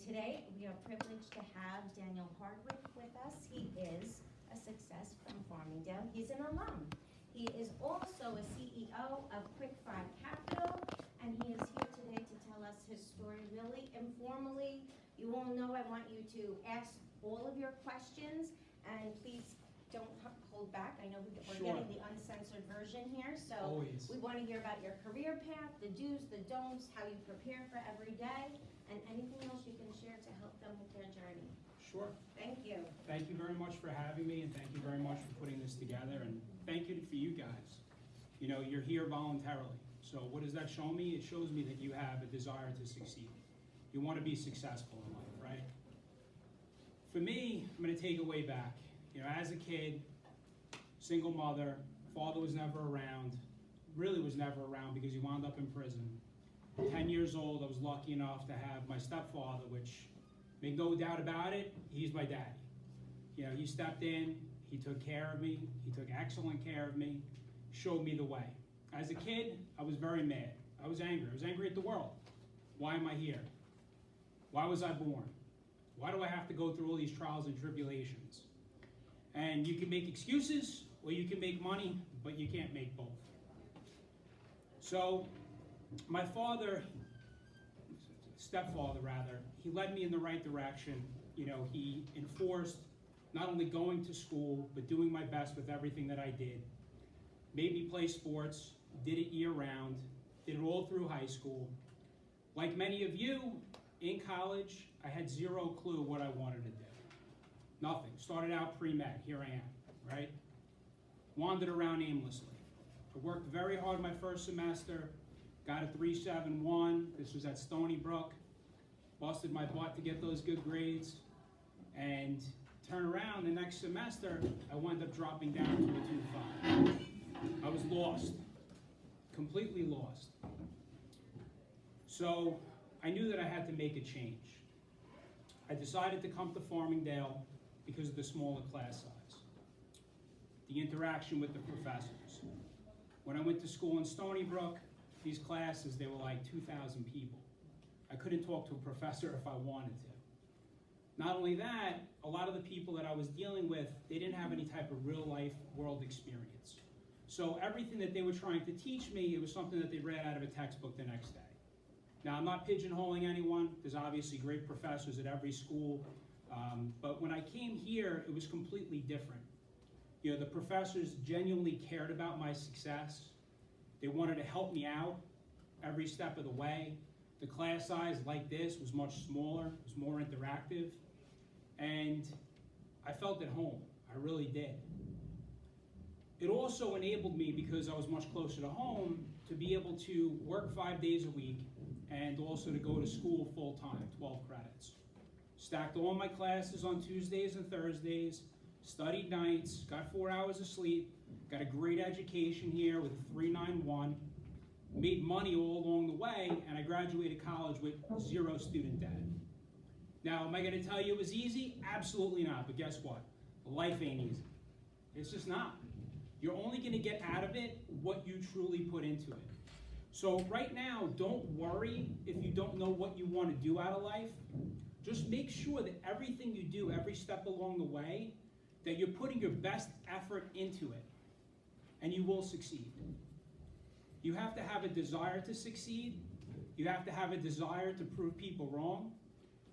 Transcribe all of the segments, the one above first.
today we are privileged to have Daniel Hardwick with us. He is a success from Farmingdale. He's an alum. He is also a CEO of Fi Capital, and he is here today to tell us his story really informally. You all know I want you to ask all of your questions, and please don't hold back. I know we're getting the uncensored version here, so Always. we want to hear about your career path, the do's, the don'ts, how you prepare for every day, and anything else you can share to help them with their journey. Sure. Thank you. Thank you very much for having me, and thank you very much for putting this together, and thank you for you guys. You know, you're here voluntarily. So what does that show me? It shows me that you have a desire to succeed. You want to be successful in life, right? For me, I'm going to take it way back. You know, as a kid, single mother, father was never around, really was never around because he wound up in prison. 10 years old, I was lucky enough to have my stepfather, which, make no doubt about it, he's my daddy. You know, he stepped in, he took care of me, he took excellent care of me, showed me the way. As a kid, I was very mad. I was angry at the world. Why am I here? Why was I born? Why do I have to go through all these trials and tribulations? And you can make excuses, or you can make money, but you can't make both. So, my stepfather rather, he led me in the right direction. You know, he enforced not only going to school, but doing my best with everything that I did. Made me play sports, did it year round, did it all through high school. Like many of you, in college, I had zero clue what I wanted to do. Nothing. Started out pre-med, here I am, right? Wandered around aimlessly. I worked very hard my first semester, got a 3.71, this was at Stony Brook, busted my butt to get those good grades, and turn around the next semester, I wound up dropping down to a 2.5. I was lost, completely lost. So I knew that I had to make a change. I decided to come to Farmingdale because of the smaller class size, the interaction with the professors. When I went to school in Stony Brook, these classes, they were like 2,000 people. I couldn't talk to a professor if I wanted to. Not only that, a lot of the people that I was dealing with, they didn't have any type of real life world experience. So everything that they were trying to teach me, it was something that they read out of a textbook the next day. Now, I'm not pigeonholing anyone. There's obviously great professors at every school. But when I came here, it was completely different. You know, the professors genuinely cared about my success. They wanted to help me out every step of the way. The class size, like this, was much smaller, was more interactive. And I felt at home. I really did. It also enabled me, because I was much closer to home, to be able to work 5 days a week and also to go to school full-time, 12 credits. Stacked all my classes on Tuesdays and Thursdays, studied nights, got 4 hours of sleep, got a great education here with a 3.91, made money all along the way, and I graduated college with 0 student debt. Now, am I going to tell you it was easy? Absolutely not, but guess what? Life ain't easy. It's just not. You're only going to get out of it what you truly put into it. So right now, don't worry if you don't know what you want to do out of life. Just make sure that everything you do, every step along the way, that you're putting your best effort into it, and you will succeed. You have to have a desire to succeed. You have to have a desire to prove people wrong.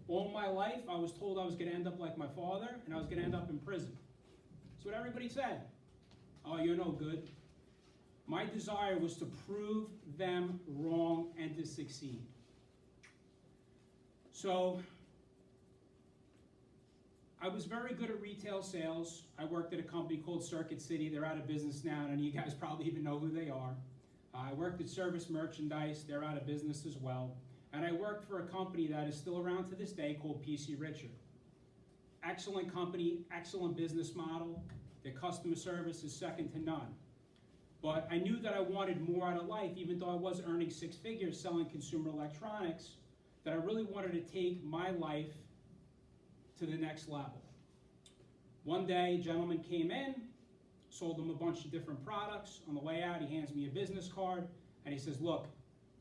All my life, I was told I was going to end up like my father, and I was going to end up in prison. That's what everybody said. Oh, you're no good. My desire was to prove them wrong and to succeed. So, I was very good at retail sales. I worked at a company called Circuit City. They're out of business now, and you guys probably even know who they are. I worked at Service Merchandise. They're out of business as well. And I worked for a company that is still around to this day called PC Richard. Excellent company, excellent business model. Their customer service is second to none. But I knew that I wanted more out of life, even though I was earning 6 figures selling consumer electronics, that I really wanted to take my life to the next level. One day, a gentleman came in, sold him a bunch of different products. On the way out, he hands me a business card, and he says, look,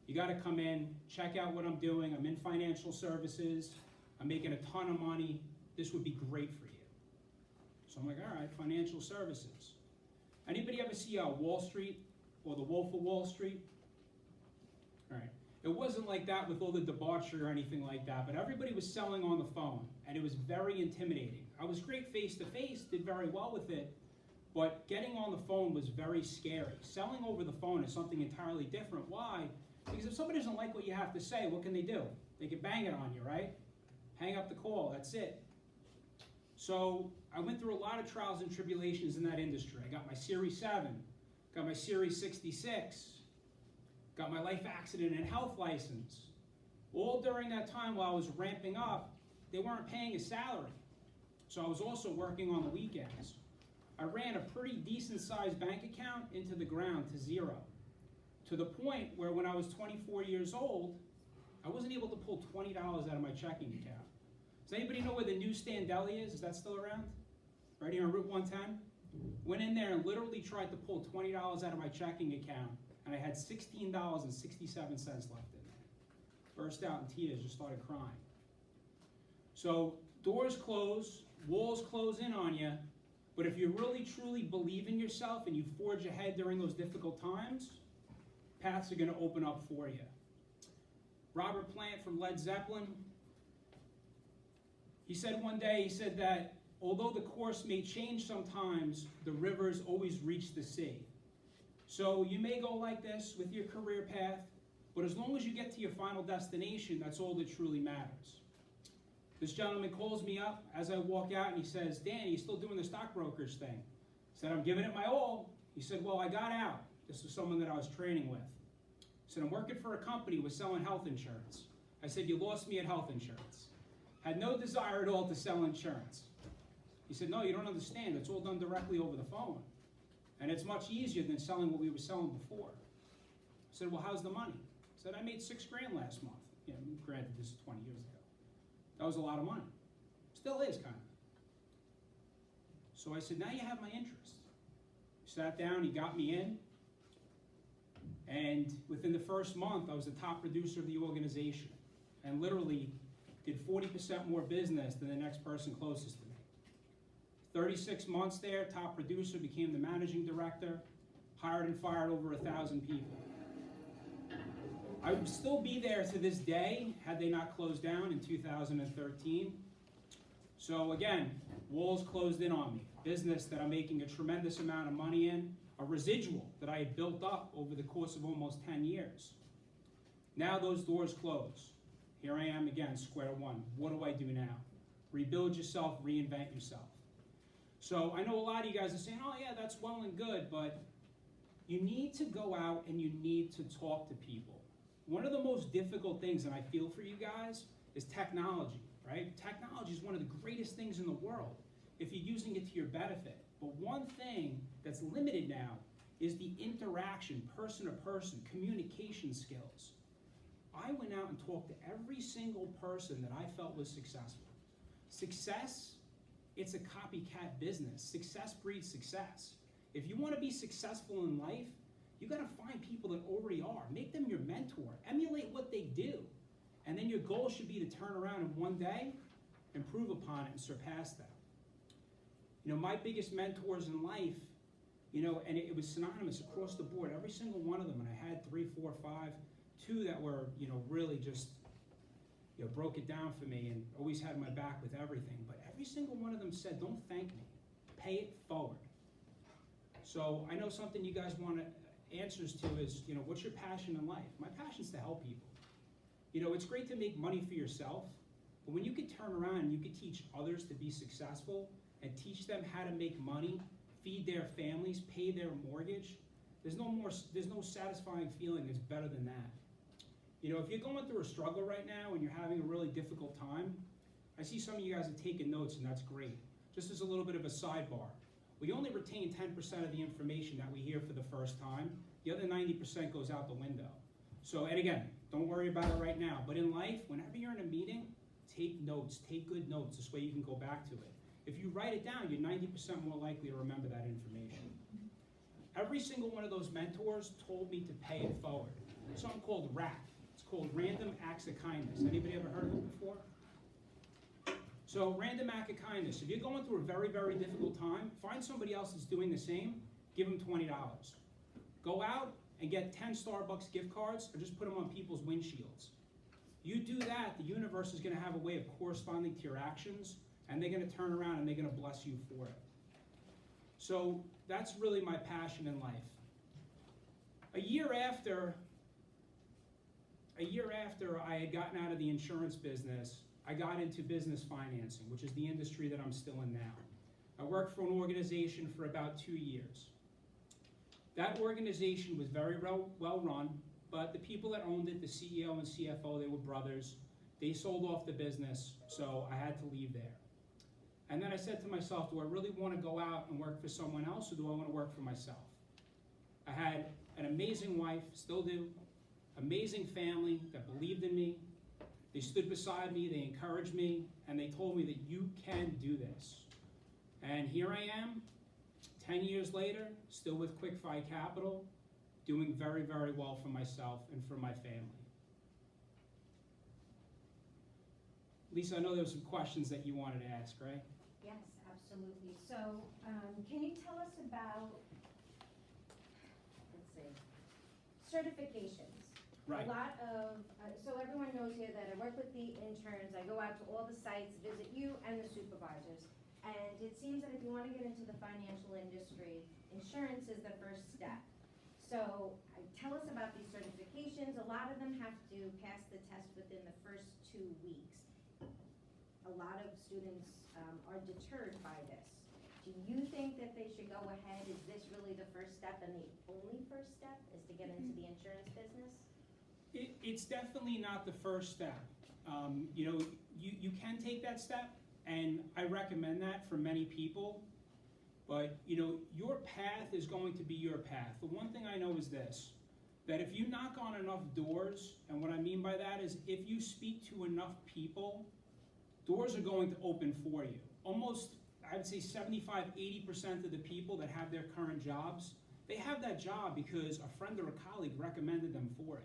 you got to come in, check out what I'm doing. I'm in financial services. I'm making a ton of money. This would be great for you. So I'm like, all right, financial services. Anybody ever see Wall Street or The Wolf of Wall Street? All right. It wasn't like that with all the debauchery or anything like that, but everybody was selling on the phone, and it was very intimidating. I was great face-to-face, did very well with it, but getting on the phone was very scary. Selling over the phone is something entirely different. Why? Because if somebody doesn't like what you have to say, what can they do? They can bang it on you, right? Hang up the call, that's it. So I went through a lot of trials and tribulations in that industry. I got my Series 7, got my Series 66, got my life accident and health license. All during that time while I was ramping up, they weren't paying a salary. So I was also working on the weekends. I ran a pretty decent sized bank account into the ground to zero. To the point where when I was 24 years old, I wasn't able to pull $20 out of my checking account. Does anybody know where the newsstand deli is? Is that still around? Right here on Route 110? Went in there and literally tried to pull $20 out of my checking account, and I had $16.67 left in there. Burst out in tears, just started crying. So doors close, walls close in on you, but if you really truly believe in yourself and you forge ahead during those difficult times, paths are going to open up for you. Robert Plant from Led Zeppelin, he said one day, he said that although the course may change sometimes, the rivers always reach the sea. So you may go like this with your career path, but as long as you get to your final destination, that's all that truly matters. This gentleman calls me up as I walk out and he says, "Danny, you still doing the stockbroker's thing?" I said, "I'm giving it my all." He said, "Well, I got out." This was someone that I was training with. I said, "I'm working for a company with selling health insurance." I said, "You lost me at health insurance." Had no desire at all to sell insurance. He said, "No, you don't understand. It's all done directly over the phone. And it's much easier than selling what we were selling before." I said, "Well, how's the money?" He said, "I made $6,000 last month." You know, granted, this is 20 years ago. That was a lot of money. Still is, kind of. So I said, "Now you have my interest." He sat down, he got me in, and within the first month, I was the top producer of the organization, and literally did 40% more business than the next person closest to me. 36 months there, top producer, became the managing director, hired and fired over 1,000 people. I would still be there to this day had they not closed down in 2013. So again, walls closed in on me. Business that I'm making a tremendous amount of money in, a residual that I had built up over the course of almost 10 years. Now those doors close. Here I am again, square one. What do I do now? Rebuild yourself, reinvent yourself. So I know a lot of you guys are saying, "Oh yeah, that's well and good," but you need to go out and you need to talk to people. One of the most difficult things, and I feel for you guys, is technology, right? Technology is one of the greatest things in the world if you're using it to your benefit. But one thing that's limited now is the interaction, person to person, communication skills. I went out and talked to every single person that I felt was successful. Success, it's a copycat business. Success breeds success. If you want to be successful in life, you got to find people that already are. Make them your mentor. Emulate what they do. And then your goal should be to turn around in one day, improve upon it, and surpass them. You know, my biggest mentors in life, you know, and it was synonymous across the board, every single one of them, and I had 3, 4, 5, 2 that were, you know, really just, you know, broke it down for me and always had my back with everything. But every single one of them said, "Don't thank me. Pay it forward." So I know something you guys want answers to is, you know, what's your passion in life? My passion is to help people. You know, it's great to make money for yourself, but when you could turn around and you could teach others to be successful and teach them how to make money, feed their families, pay their mortgage, there's no satisfying feeling that's better than that. You know, if you're going through a struggle right now and you're having a really difficult time, I see some of you guys are taking notes, and that's great. Just as a little bit of a sidebar, we only retain 10% of the information that we hear for the first time. The other 90% goes out the window. So, and again, don't worry about it right now. But in life, whenever you're in a meeting, take notes, take good notes. This way you can go back to it. If you write it down, you're 90% more likely to remember that information. Every single one of those mentors told me to pay it forward. Something called RAK. It's called Random Acts of Kindness. Anybody ever heard of it before? So random act of kindness. If you're going through a very, very difficult time, find somebody else that's doing the same, give them $20. Go out and get 10 Starbucks gift cards or just put them on people's windshields. You do that, the universe is going to have a way of corresponding to your actions, and they're going to turn around and they're going to bless you for it. So that's really my passion in life. A year after I had gotten out of the insurance business, I got into business financing, which is the industry that I'm still in now. I worked for an organization for about 2 years. That organization was very well run, but the people that owned it, the CEO and CFO, they were brothers. They sold off the business, so I had to leave there. And then I said to myself, do I really want to go out and work for someone else, or do I want to work for myself? I had an amazing wife, still do, amazing family that believed in me. They stood beside me, they encouraged me, and they told me that you can do this. And here I am, 10 years later, still with Fi Capital, doing very, very well for myself and for my family. Lisa, I know there were some questions that you wanted to ask, right? Yes, absolutely. So, can you tell us about, let's see, certifications? Right. A lot of, so everyone knows here that I work with the interns, I go out to all the sites, visit you and the supervisors. And it seems that if you want to get into the financial industry, insurance is the first step. So tell us about these certifications. A lot of them have to pass the test within the first 2 weeks. A lot of students are deterred by this. Do you think that they should go ahead? Is this really the first step and the only first step is to get into the insurance business? It's definitely not the first step. You can take that step, and I recommend that for many people. But your path is going to be your path. The one thing I know is this, that if you knock on enough doors, and what I mean by that is if you speak to enough people, doors are going to open for you. Almost, I would say 75–80% of the people that have their current jobs, they have that job because a friend or a colleague recommended them for it.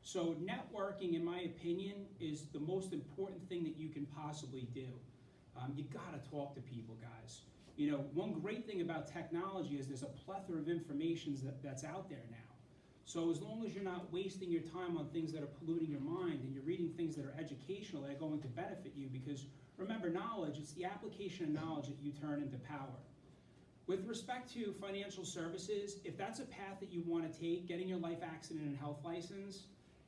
So networking, in my opinion, is the most important thing that you can possibly do. You gotta talk to people, guys. One great thing about technology is there's a plethora of information that's out there now. So as long as you're not wasting your time on things that are polluting your mind and you're reading things that are educational that are going to benefit you, because remember, knowledge, it's the application of knowledge that you turn into power. With respect to financial services, if that's a path that you want to take, getting your life accident and health license,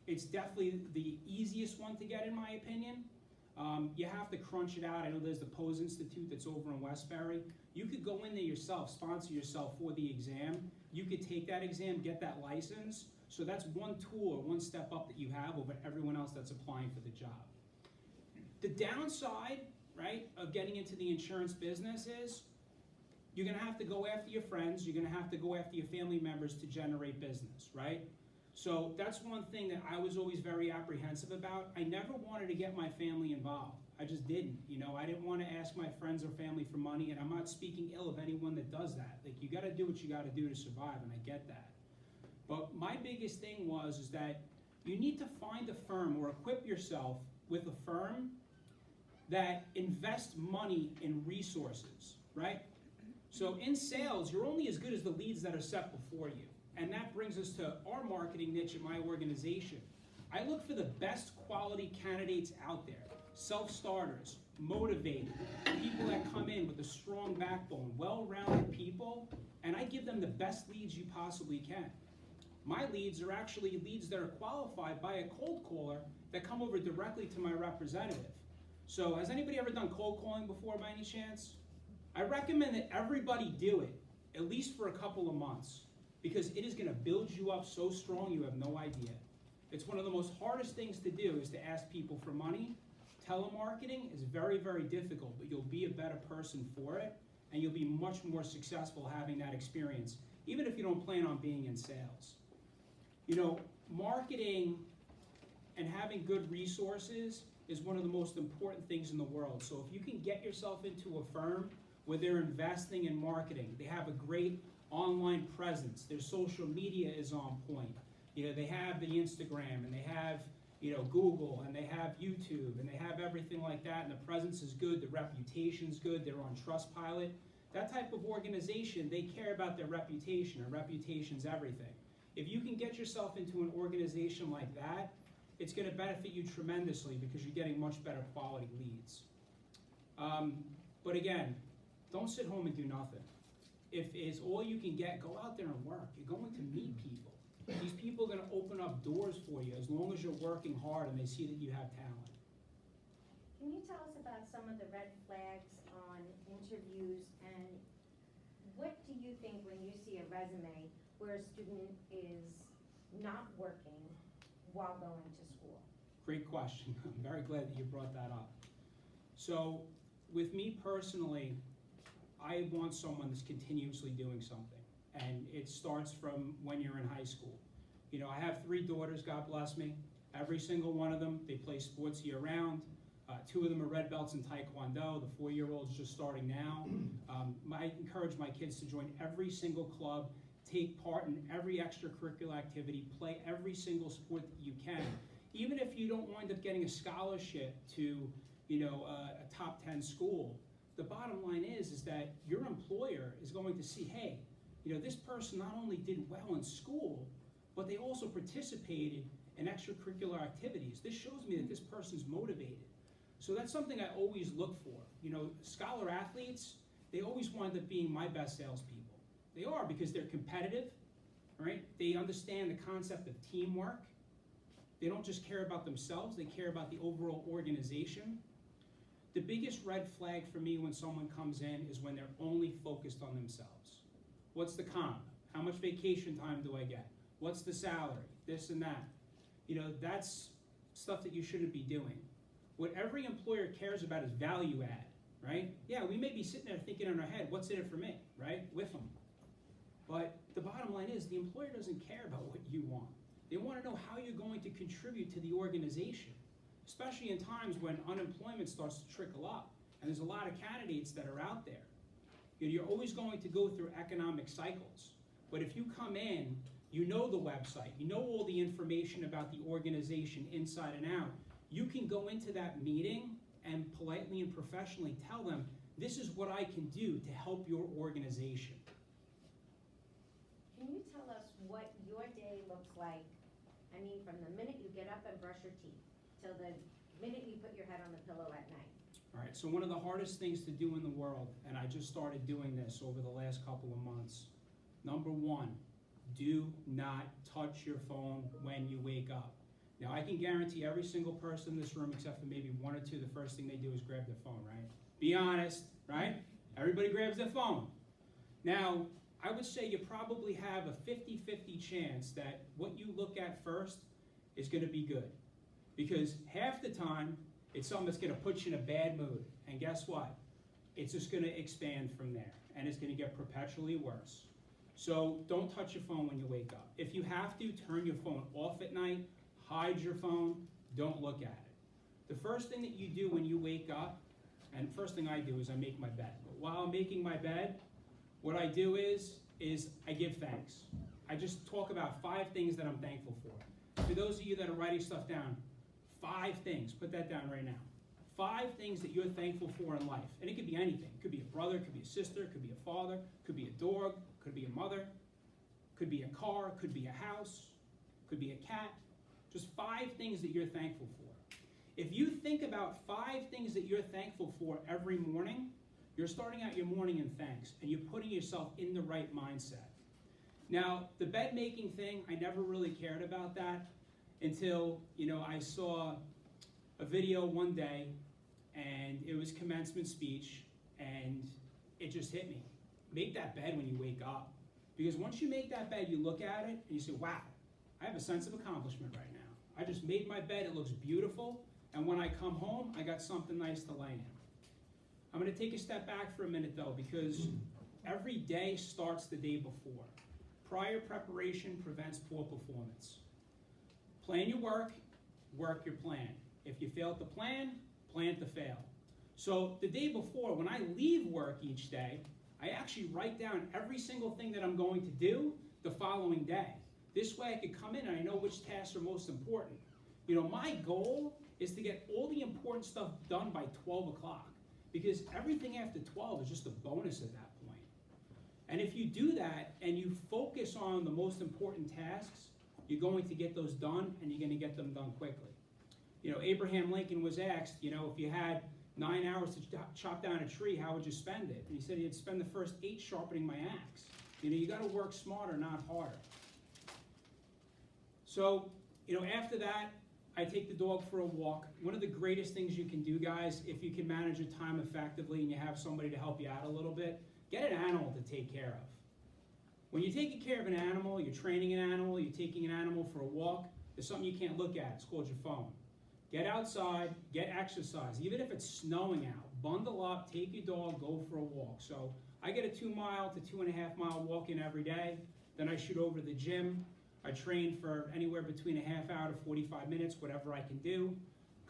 it's definitely the easiest one to get, in my opinion. You have to crunch it out. I know there's the Pose Institute that's over in Westbury. You could go in there yourself, sponsor yourself for the exam. You could take that exam, get that license. So that's one tool or one step up that you have over everyone else that's applying for the job. The downside, right, of getting into the insurance business is you're going to have to go after your friends. You're going to have to go after your family members to generate business, right? So that's one thing that I was always very apprehensive about. I never wanted to get my family involved. I just didn't. I didn't want to ask my friends or family for money, and I'm not speaking ill of anyone that does that. Like, you got to do what you got to do to survive, and I get that. But my biggest thing is that you need to find a firm or equip yourself with a firm that invests money in resources, right? So in sales, you're only as good as the leads that are set before you. And that brings us to our marketing niche at my organization. I look for the best quality candidates out there, self-starters, motivated, people that come in with a strong backbone, well-rounded people, and I give them the best leads you possibly can. My leads are actually leads that are qualified by a cold caller that come over directly to my representative. So has anybody ever done cold calling before by any chance? I recommend that everybody do it, at least for a couple of months, because it is going to build you up so strong you have no idea. It's one of the most hardest things to do is to ask people for money. Telemarketing is very, very difficult, but you'll be a better person for it, and you'll be much more successful having that experience, even if you don't plan on being in sales. Marketing and having good resources is one of the most important things in the world. So if you can get yourself into a firm where they're investing in marketing, they have a great online presence, their social media is on point. They have the Instagram and they have, Google, and they have YouTube, and they have everything like that, and the presence is good, the reputation's good, they're on Trustpilot. That type of organization, they care about their reputation, and reputation's everything. If you can get yourself into an organization like that, it's going to benefit you tremendously because you're getting much better quality leads. But again, don't sit home and do nothing. If it's all you can get, go out there and work. You're going to meet people. These people are going to open up doors for you as long as you're working hard and they see that you have talent. Can you tell us about some of the red flags on interviews, and what do you think when you see a resume where a student is not working while going to school? Great question. I'm very glad that you brought that up. So with me personally, I want someone that's continuously doing something. And it starts from when you're in high school. I have 3 daughters, God bless me. Every single one of them, they play sports year round. 2 of them are red belts in Taekwondo. The 4-year-old's just starting now. I encourage my kids to join every single club, take part in every extracurricular activity, play every single sport that you can. Even if you don't wind up getting a scholarship to a top 10 school, the bottom line is that your employer is going to see, hey, this person not only did well in school, but they also participated in extracurricular activities. This shows me that this person's motivated. So that's something I always look for. Scholar athletes, they always wind up being my best salespeople. They are, because they're competitive, right? They understand the concept of teamwork. They don't just care about themselves, they care about the overall organization. The biggest red flag for me when someone comes in is when they're only focused on themselves. What's the comp? How much vacation time do I get? What's the salary? This and that. That's stuff that you shouldn't be doing. What every employer cares about is value add, right? Yeah, we may be sitting there thinking in our head, what's in it for me, right? With them. But the bottom line is the employer doesn't care about what you want. They want to know how you're going to contribute to the organization, especially in times when unemployment starts to trickle up. And there's a lot of candidates that are out there. You're always going to go through economic cycles. But if you come in, you know the website, you know all the information about the organization inside and out, you can go into that meeting and politely and professionally tell them, this is what I can do to help your organization. Can you tell us what your day looks like? From the minute you get up and brush your teeth till the minute you put your head on the pillow at night. All right, so one of the hardest things to do in the world, and I just started doing this over the last couple of months. Number 1, do not touch your phone when you wake up. Now, I can guarantee every single person in this room, except for maybe 1 or 2, the first thing they do is grab their phone, right? Be honest, right? Everybody grabs their phone. Now, I would say you probably have a 50-50 chance that what you look at first is going to be good. Because half the time, it's something that's going to put you in a bad mood. And guess what? It's just going to expand from there. And it's going to get perpetually worse. So don't touch your phone when you wake up. If you have to, turn your phone off at night. Hide your phone. Don't look at it. The first thing that you do when you wake up, and first thing I do is I make my bed. But while I'm making my bed, what I do is I give thanks. I just talk about 5 things that I'm thankful for. For those of you that are writing stuff down, 5 things. Put that down right now. 5 things that you're thankful for in life. And it could be anything. It could be a brother, it could be a sister, it could be a father, it could be a dog, it could be a mother, it could be a car, it could be a house, it could be a cat. Just 5 things that you're thankful for. If you think about 5 things that you're thankful for every morning, you're starting out your morning in thanks, and you're putting yourself in the right mindset. Now, the bed making thing, I never really cared about that until, I saw a video one day, and it was commencement speech, and it just hit me. Make that bed when you wake up. Because once you make that bed, you look at it, and you say, wow, I have a sense of accomplishment right now. I just made my bed, it looks beautiful, and when I come home, I got something nice to lay in. I'm going to take a step back for a minute, though, because every day starts the day before. Prior preparation prevents poor performance. Plan your work, work your plan. If you fail to plan to fail. So the day before, when I leave work each day, I actually write down every single thing that I'm going to do the following day. This way I could come in and I know which tasks are most important. My goal is to get all the important stuff done by 12 o'clock, because everything after 12 is just a bonus at that point. And if you do that and you focus on the most important tasks, you're going to get those done, and you're going to get them done quickly. Abraham Lincoln was asked, if you had 9 hours to chop down a tree, how would you spend it? And he said he'd spend the first 8 sharpening my axe. You got to work smarter, not harder. So, after that, I take the dog for a walk. One of the greatest things you can do, guys, if you can manage your time effectively and you have somebody to help you out a little bit, get an animal to take care of. When you're taking care of an animal, you're training an animal, you're taking an animal for a walk, there's something you can't look at. It's called your phone. Get outside, get exercise. Even if it's snowing out, bundle up, take your dog, go for a walk. So I get a 2 mile to 2.5 mile walk in every day. Then I shoot over to the gym. I train for anywhere between a half hour to 45 minutes, whatever I can do.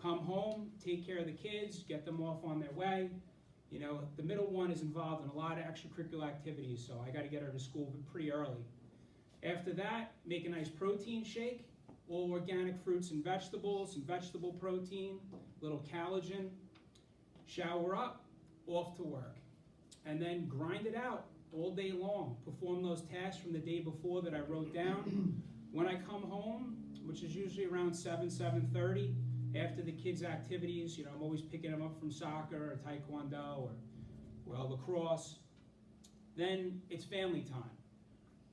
Come home, take care of the kids, get them off on their way. The middle one is involved in a lot of extracurricular activities, so I got to get her to school pretty early. After that, make a nice protein shake, all organic fruits and vegetables, and vegetable protein, little collagen. Shower up, off to work. And then grind it out all day long. Perform those tasks from the day before that I wrote down. When I come home, which is usually around 7:30, after the kids' activities, I'm always picking them up from soccer or taekwondo or lacrosse. Then it's family time.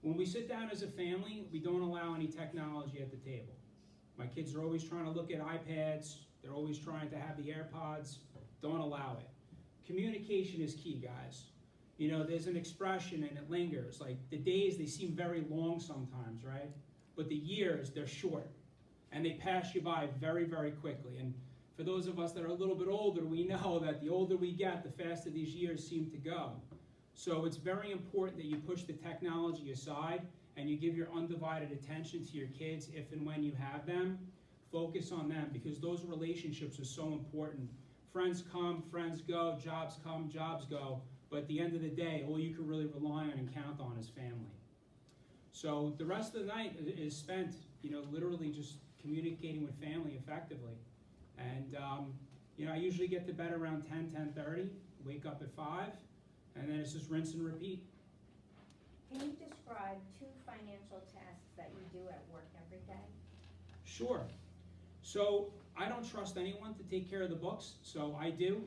When we sit down as a family, we don't allow any technology at the table. My kids are always trying to look at iPads. They're always trying to have the AirPods. Don't allow it. Communication is key, guys. There's an expression and it lingers. Like the days, they seem very long sometimes, right? But the years, they're short. And they pass you by very, very quickly. And for those of us that are a little bit older, we know that the older we get, the faster these years seem to go. So it's very important that you push the technology aside and you give your undivided attention to your kids if and when you have them. Focus on them, because those relationships are so important. Friends come, friends go, jobs come, jobs go. But at the end of the day, all you can really rely on and count on is family. So the rest of the night is spent, literally just communicating with family effectively. And, I usually get to bed around 10:30, wake up at 5, and then it's just rinse and repeat. Can you describe 2 financial tasks that you do at work every day? Sure. So I don't trust anyone to take care of the books, so I do.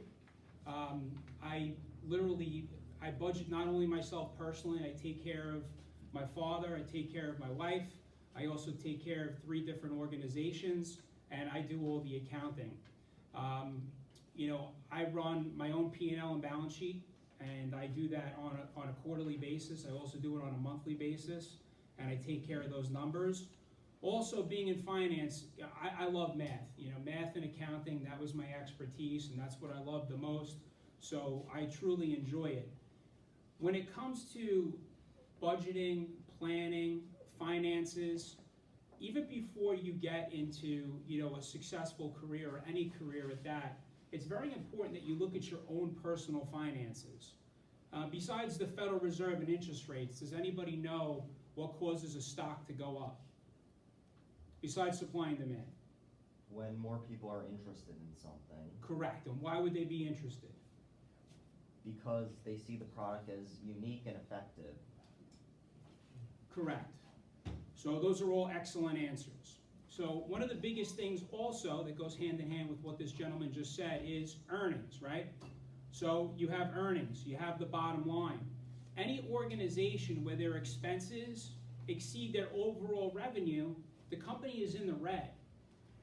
I budget not only myself personally, I take care of my father, I take care of my wife, I also take care of 3 different organizations, and I do all the accounting. I run my own P&L and balance sheet, and I do that on a quarterly basis. I also do it on a monthly basis, and I take care of those numbers. Also, being in finance, I love math. Math and accounting, that was my expertise, and that's what I love the most. So I truly enjoy it. When it comes to budgeting, planning, finances, even before you get into a successful career or any career at that, it's very important that you look at your own personal finances. Besides the Federal Reserve and interest rates, does anybody know what causes a stock to go up? Besides supply and demand. When more people are interested in something. Correct. And why would they be interested? Because they see the product as unique and effective. Correct. So those are all excellent answers. So one of the biggest things also that goes hand in hand with what this gentleman just said is earnings, right? So you have earnings, you have the bottom line. Any organization where their expenses exceed their overall revenue, the company is in the red.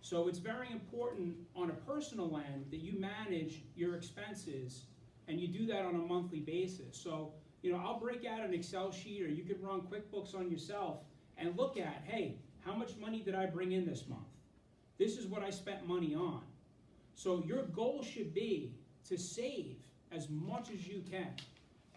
So it's very important on a personal end that you manage your expenses, and you do that on a monthly basis. So, I'll break out an Excel sheet, or you could run QuickBooks on yourself and look at, hey, how much money did I bring in this month? This is what I spent money on. So your goal should be to save as much as you can.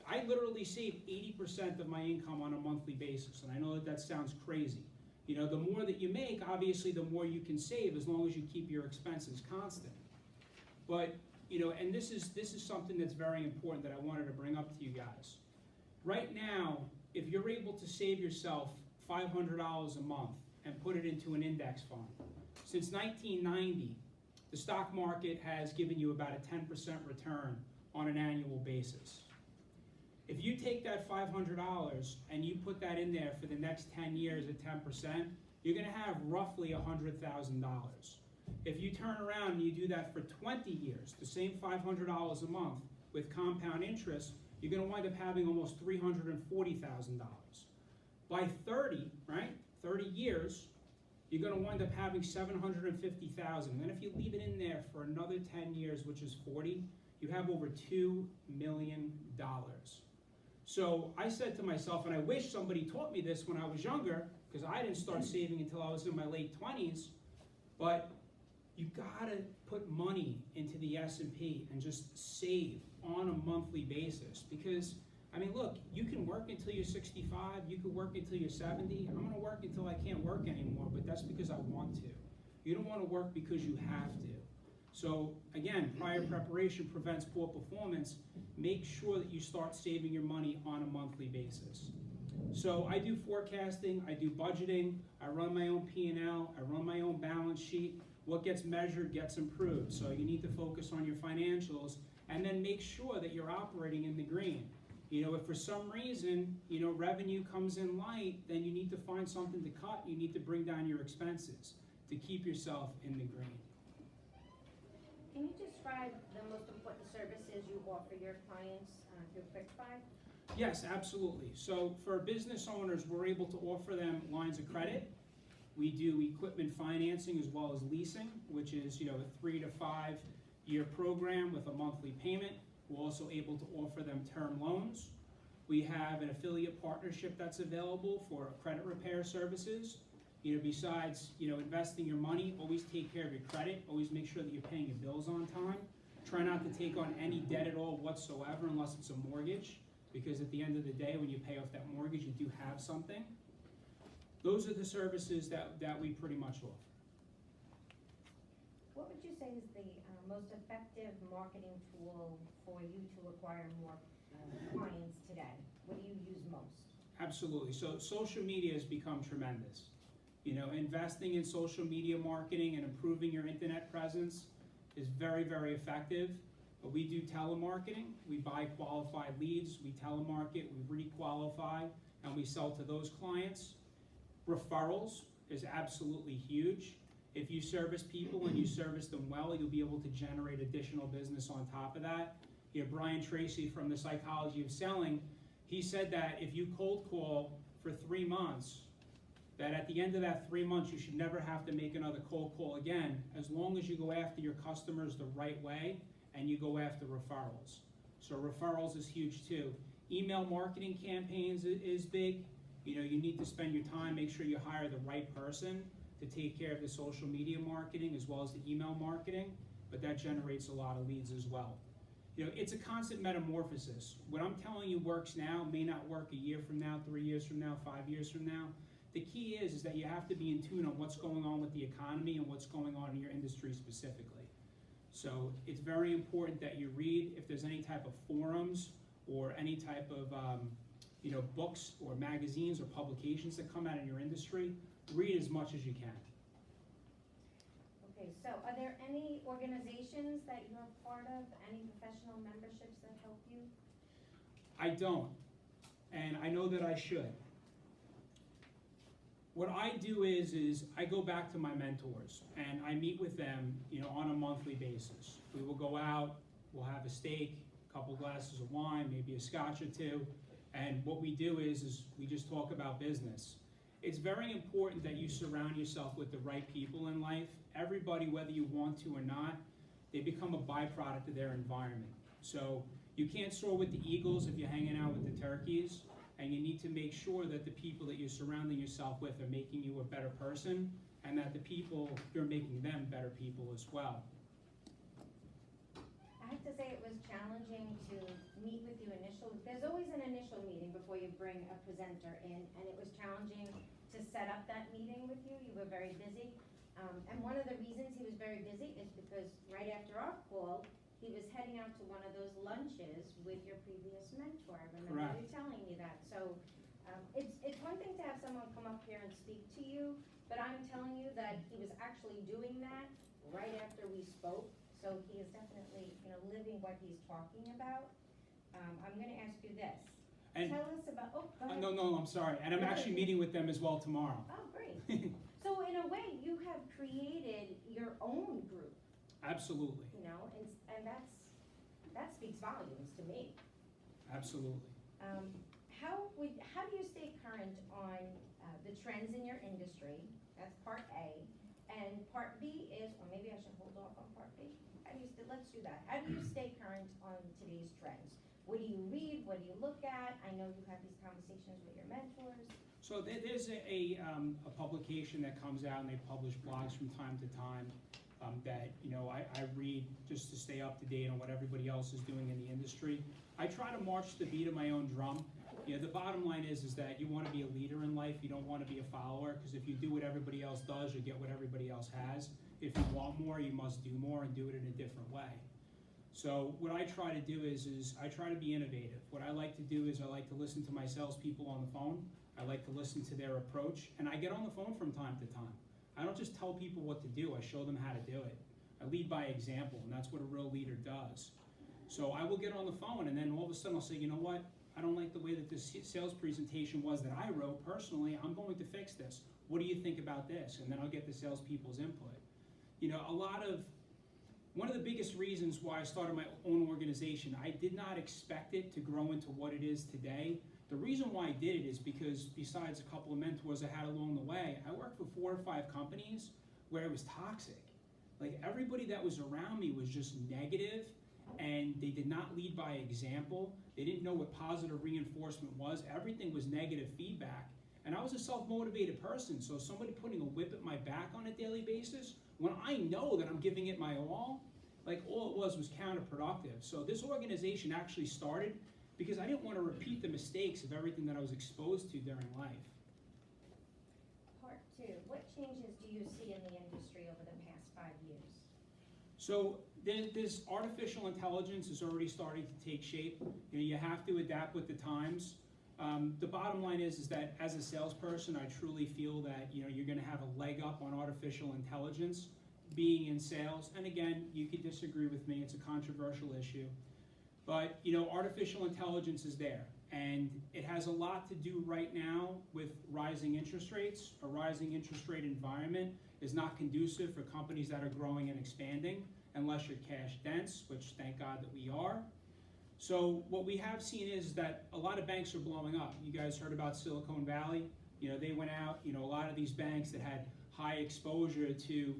I literally save 80% of my income on a monthly basis, and I know that sounds crazy. The more that you make, obviously, the more you can save as long as you keep your expenses constant. But, and this is something that's very important that I wanted to bring up to you guys. Right now, if you're able to save yourself $500 a month and put it into an index fund, Since 1990, the stock market has given you about a 10% return on an annual basis. If you take that $500 and you put that in there for the next 10 years at 10%, you're going to have roughly $100,000. If you turn around and you do that for 20 years, the same $500 a month with compound interest, you're going to wind up having almost $340,000. By 30, right, 30 years, you're going to wind up having $750,000. Then if you leave it in there for another 10 years, which is 40, you have over $2 million. So I said to myself, and I wish somebody taught me this when I was younger, because I didn't start saving until I was in my late 20s, but you gotta put money into the S&P and just save on a monthly basis. Because, I mean, look, you can work until you're 65, you can work until you're 70. I'm gonna work until I can't work anymore, but that's because I want to. You don't wanna work because you have to. So again, prior preparation prevents poor performance. Make sure that you start saving your money on a monthly basis. So I do forecasting, I do budgeting, I run my own P&L, I run my own balance sheet. What gets measured gets improved. So you need to focus on your financials and then make sure that you're operating in the green. You know, if for some reason, you know, revenue comes in light, then you need to find something to cut. You need to bring down your expenses to keep yourself in the green. Can you describe the most important services you offer your clients through QuickFi? Yes, absolutely. So for business owners, we're able to offer them lines of credit. We do equipment financing as well as leasing, which is, you know, a 3 to 5 year program with a monthly payment. We're also able to offer them term loans. We have an affiliate partnership that's available for credit repair services. You know, besides, you know, investing your money, always take care of your credit. Always make sure that you're paying your bills on time. Try not to take on any debt at all whatsoever unless it's a mortgage, because at the end of the day, when you pay off that mortgage, you do have something. Those are the services that we pretty much offer. What would you say is the most effective marketing tool for you to acquire more clients today? What do you use most? Absolutely. So social media has become tremendous. You know, investing in social media marketing and improving your internet presence is very, very effective. But we do telemarketing. We buy qualified leads. We telemarket. We re-qualify, and we sell to those clients. Referrals is absolutely huge. If you service people and you service them well, you'll be able to generate additional business on top of that. You know, Brian Tracy from the Psychology of Selling, he said that if you cold call for 3 months, that at the end of that 3 months, you should never have to make another cold call again, as long as you go after your customers the right way and you go after referrals. So referrals is huge too. Email marketing campaigns is big. You know, you need to spend your time, make sure you hire the right person to take care of the social media marketing as well as the email marketing, but that generates a lot of leads as well. You know, it's a constant metamorphosis. What I'm telling you works now may not work a year from now, 3 years from now, 5 years from now. The key is that you have to be in tune on what's going on with the economy and what's going on in your industry specifically. So it's very important that you read. If there's any type of forums or any type of you know, books or magazines or publications that come out in your industry, read as much as you can. Okay, so are there any organizations that you're part of, any professional memberships that help you? I don't, and I know that I should. What I do is I go back to my mentors and I meet with them, you know, on a monthly basis. We will go out, we'll have a steak, a couple glasses of wine, maybe a scotch or two, and what we do is we just talk about business. It's very important that you surround yourself with the right people in life. Everybody, whether you want to or not, they become a byproduct of their environment. So you can't soar with the eagles if you're hanging out with the turkeys, and you need to make sure that the people that you're surrounding yourself with are making you a better person, and that the people, you're making them better people as well. I have to say it was challenging to meet with you initially. There's always an initial meeting before you bring a presenter in, and it was challenging to set up that meeting with you. You were very busy. And one of the reasons he was very busy is because right after our call, he was heading out to one of those lunches with your previous mentor. I remember Correct. you telling me that. So it's one thing to have someone come up here and speak to you, but I'm telling you that he was actually doing that right after we spoke, so he is definitely, living what he's talking about. I'm gonna ask you this. And Tell us about, go ahead. no, I'm sorry. And I'm actually meeting with them as well tomorrow. Oh, great. So in a way, you have created your own group, Absolutely, and that speaks volumes to me. absolutely. How do you stay current on the trends in your industry? That's part A. And part B is, or maybe I should hold off on part B. Let's do that. How do you stay current on today's trends? What do you read? What do you look at? I know you have these conversations with your mentors. So there's a publication that comes out, and they publish blogs from time to time that I read just to stay up to date on what everybody else is doing in the industry. I try to march to the beat of my own drum. The bottom line is that you want to be a leader in life. You don't want to be a follower, because if you do what everybody else does, you get what everybody else has. If you want more, you must do more and do it in a different way. So what I try to do is I try to be innovative. What I like to do is I like to listen to my salespeople on the phone. I like to listen to their approach, and I get on the phone from time to time. I don't just tell people what to do, I show them how to do it. I lead by example, and that's what a real leader does. So I will get on the phone, and then all of a sudden I'll say, you know what? I don't like the way that this sales presentation was that I wrote personally. I'm going to fix this. What do you think about this? And then I'll get the salespeople's input. One of the biggest reasons why I started my own organization, I did not expect it to grow into what it is today. The reason why I did it is because besides a couple of mentors I had along the way, I worked for 4 or 5 companies where it was toxic. Like, everybody that was around me was just negative, and they did not lead by example. They didn't know what positive reinforcement was. Everything was negative feedback. And I was a self-motivated person, so somebody putting a whip at my back on a daily basis, when I know that I'm giving it my all it was counterproductive. So this organization actually started because I didn't want to repeat the mistakes of everything that I was exposed to during life. Part 2, what changes do you see in the industry over the past 5 years? So this artificial intelligence is already starting to take shape. You have to adapt with the times. The bottom line is that as a salesperson, I truly feel that you're going to have a leg up on artificial intelligence being in sales. And again, you could disagree with me. It's a controversial issue. But artificial intelligence is there, and it has a lot to do right now with rising interest rates. A rising interest rate environment is not conducive for companies that are growing and expanding unless you're cash dense, which thank God that we are. So what we have seen is that a lot of banks are blowing up. You guys heard about Silicon Valley. They went out, a lot of these banks that had high exposure to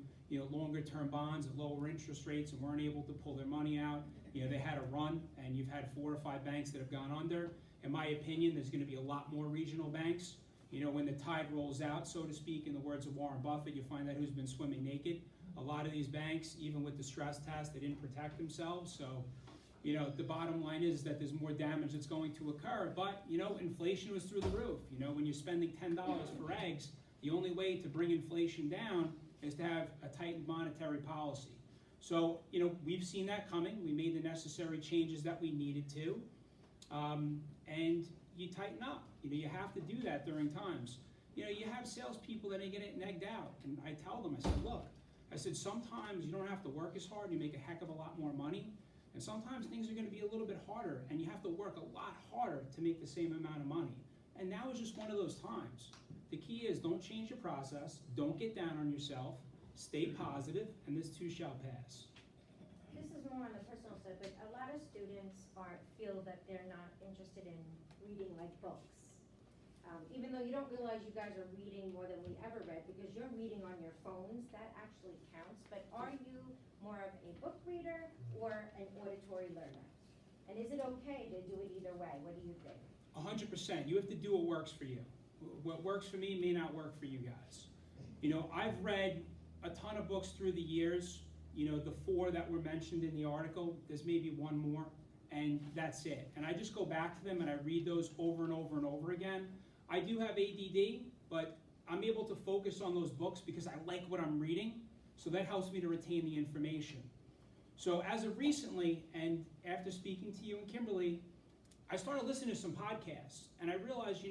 longer term bonds at lower interest rates and weren't able to pull their money out. They had a run, and you've had 4 or 5 banks that have gone under. In my opinion, there's going to be a lot more regional banks. When the tide rolls out, so to speak, in the words of Warren Buffett, you find out who's been swimming naked. A lot of these banks, even with the stress test, they didn't protect themselves. So, the bottom line is that there's more damage that's going to occur. But, inflation was through the roof. When you're spending $10 for eggs, the only way to bring inflation down is to have a tightened monetary policy. So, we've seen that coming. We made the necessary changes that we needed to. And you tighten up. You have to do that during times. You have salespeople that get it negged out. And I tell them, I said, sometimes you don't have to work as hard. You make a heck of a lot more money. And sometimes things are going to be a little bit harder, and you have to work a lot harder to make the same amount of money. And now is just one of those times. The key is don't change your process. Don't get down on yourself. Stay positive, and this too shall pass. This is more on the personal side, but a lot of students feel that they're not interested in reading like books. Even though you don't realize you guys are reading more than we ever read, because you're reading on your phones, that actually counts. But are you more of a book reader or an auditory learner? And is it okay to do it either way? What do you think? 100%. You have to do what works for you. What works for me may not work for you guys. I've read a ton of books through the years. The 4 that were mentioned in the article, there's maybe 1 more, and that's it. And I just go back to them and I read those over and over and over again. I do have ADD, but I'm able to focus on those books because I like what I'm reading, so that helps me to retain the information. So as of recently, and after speaking to you and Kimberly, I started listening to some podcasts, and I realized,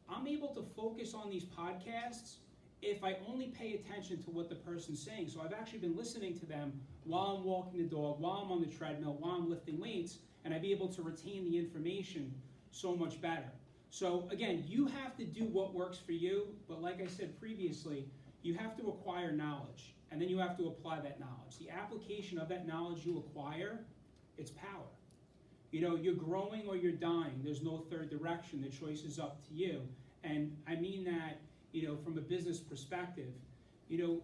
I'm able to focus on these podcasts if I only pay attention to what the person's saying. So I've actually been listening to them while I'm walking the dog, while I'm on the treadmill, while I'm lifting weights, and I'd be able to retain the information so much better. So again, you have to do what works for you, but like I said previously, you have to acquire knowledge, and then you have to apply that knowledge. The application of that knowledge you acquire, it's power. You know, you're growing or you're dying. There's no third direction. The choice is up to you. And I mean that, you know, from a business perspective. You know,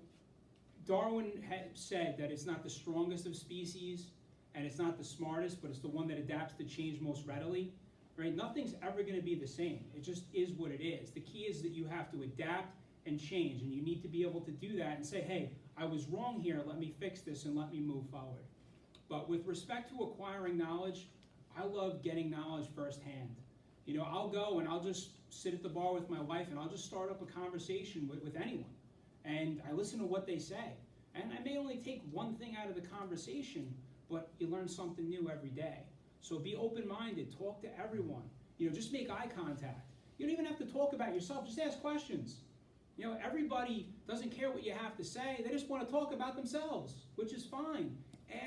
Darwin had said that it's not the strongest of species and it's not the smartest, but it's the one that adapts to change most readily. Right? Nothing's ever going to be the same. It just is what it is. The key is that you have to adapt and change, and you need to be able to do that and say, hey, I was wrong here, let me fix this and let me move forward. But with respect to acquiring knowledge, I love getting knowledge firsthand. You know, I'll go and I'll just sit at the bar with my wife and I'll just start up a conversation with anyone. And I listen to what they say. And I may only take one thing out of the conversation, but you learn something new every day. So be open-minded, talk to everyone. You know, just make eye contact. You don't even have to talk about yourself, just ask questions. You know, everybody doesn't care what you have to say, they just want to talk about themselves, which is fine.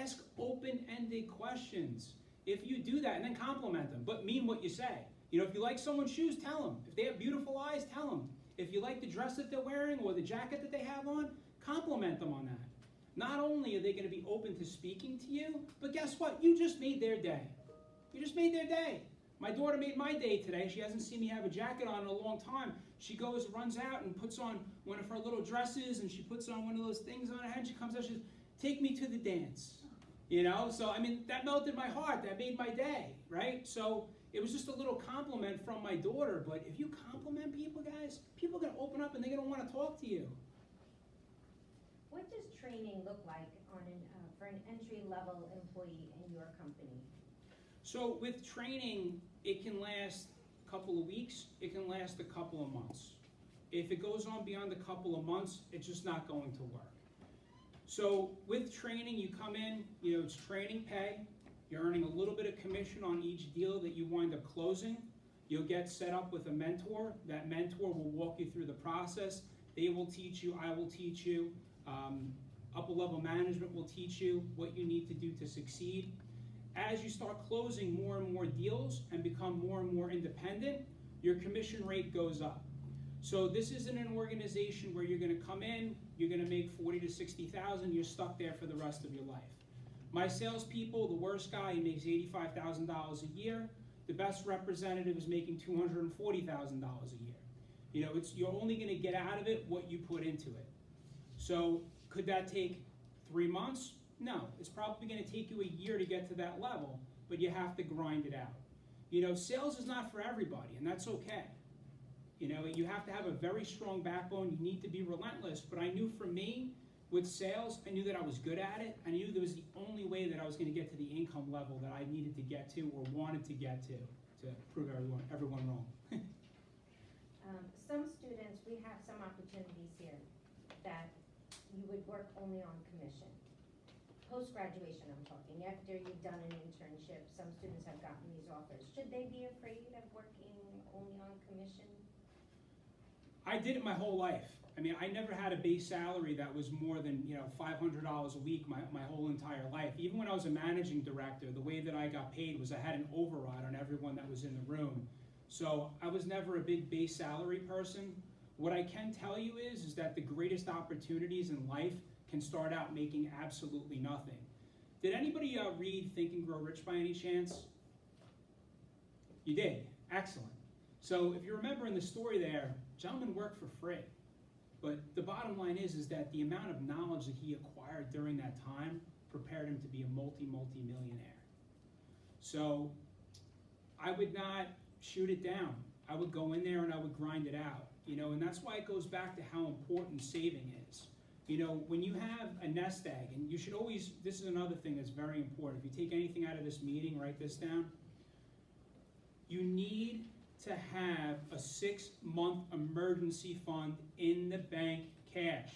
Ask open-ended questions. If you do that, and then compliment them, but mean what you say. You know, if you like someone's shoes, tell them. If they have beautiful eyes, tell them. If you like the dress that they're wearing or the jacket that they have on, compliment them on that. Not only are they going to be open to speaking to you, but guess what? You just made their day. You just made their day. My daughter made my day today. She hasn't seen me have a jacket on in a long time. She goes, runs out and puts on one of her little dresses, and she puts on one of those things on her head. She comes out, she says, take me to the dance. You know, so I mean, that melted my heart. That made my day, right? So it was just a little compliment from my daughter. But if you compliment people, guys, people are going to open up and they're going to want to talk to you. What does training look like on for an entry-level employee in your company? So with training, it can last a couple of weeks. It can last a couple of months. If it goes on beyond a couple of months, it's just not going to work. So with training, you come in, you know, it's training pay. You're earning a little bit of commission on each deal that you wind up closing. You'll get set up with a mentor. That mentor will walk you through the process. They will teach you, I will teach you. Upper level management will teach you what you need to do to succeed. As you start closing more and more deals and become more and more independent, your commission rate goes up. So this isn't an organization where you're going to come in, you're going to make 40 to 60,000, you're stuck there for the rest of your life. My salespeople, the worst guy, he makes $85,000 a year. The best representative is making $240,000 a year. You know, you're only going to get out of it what you put into it. So could that take 3 months? No, it's probably going to take you a year to get to that level, but you have to grind it out. You know, sales is not for everybody, and that's okay. You know, you have to have a very strong backbone. You need to be relentless. But I knew for me, with sales, I knew that I was good at it. I knew there was the only way that I was going to get to the income level that I needed to get to or wanted to get to prove everyone wrong. Some students, we have some opportunities here that you would work only on commission. Post-graduation, I'm talking, after you've done an internship, some students have gotten these offers. Should they be afraid of working only on commission? I did it my whole life. I mean, I never had a base salary that was more than, you know, $500 a week my whole entire life. Even when I was a managing director, the way that I got paid was I had an override on everyone that was in the room. So I was never a big base salary person. What I can tell you is that the greatest opportunities in life can start out making absolutely nothing. Did anybody read Think and Grow Rich by any chance? You did. Excellent. So if you remember in the story there, gentleman worked for free. But the bottom line is that the amount of knowledge that he acquired during that time prepared him to be a multi-millionaire. So I would not shoot it down. I would go in there and I would grind it out. You know, and that's why it goes back to how important saving is. You know, when you have a nest egg, and you should always, this is another thing that's very important. If you take anything out of this meeting, write this down. You need to have a 6-month emergency fund in the bank cash.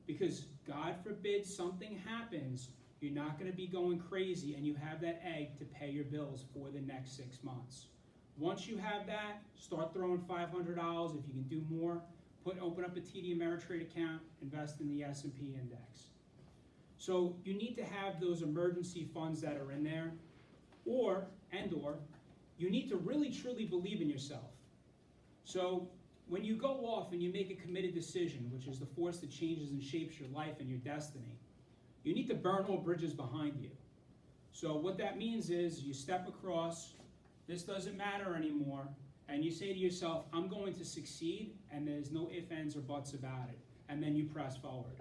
Because God forbid something happens, you're not going to be going crazy and you have that egg to pay your bills for the next 6 months. Once you have that, start throwing $500 if you can do more. open up a TD Ameritrade account, invest in the S&P index. So you need to have those emergency funds that are in there, or you need to really truly believe in yourself. So when you go off and you make a committed decision, which is the force that changes and shapes your life and your destiny, you need to burn all bridges behind you. So what that means is you step across, this doesn't matter anymore, and you say to yourself, I'm going to succeed, and there's no ifs, ands, or buts about it, and then you press forward.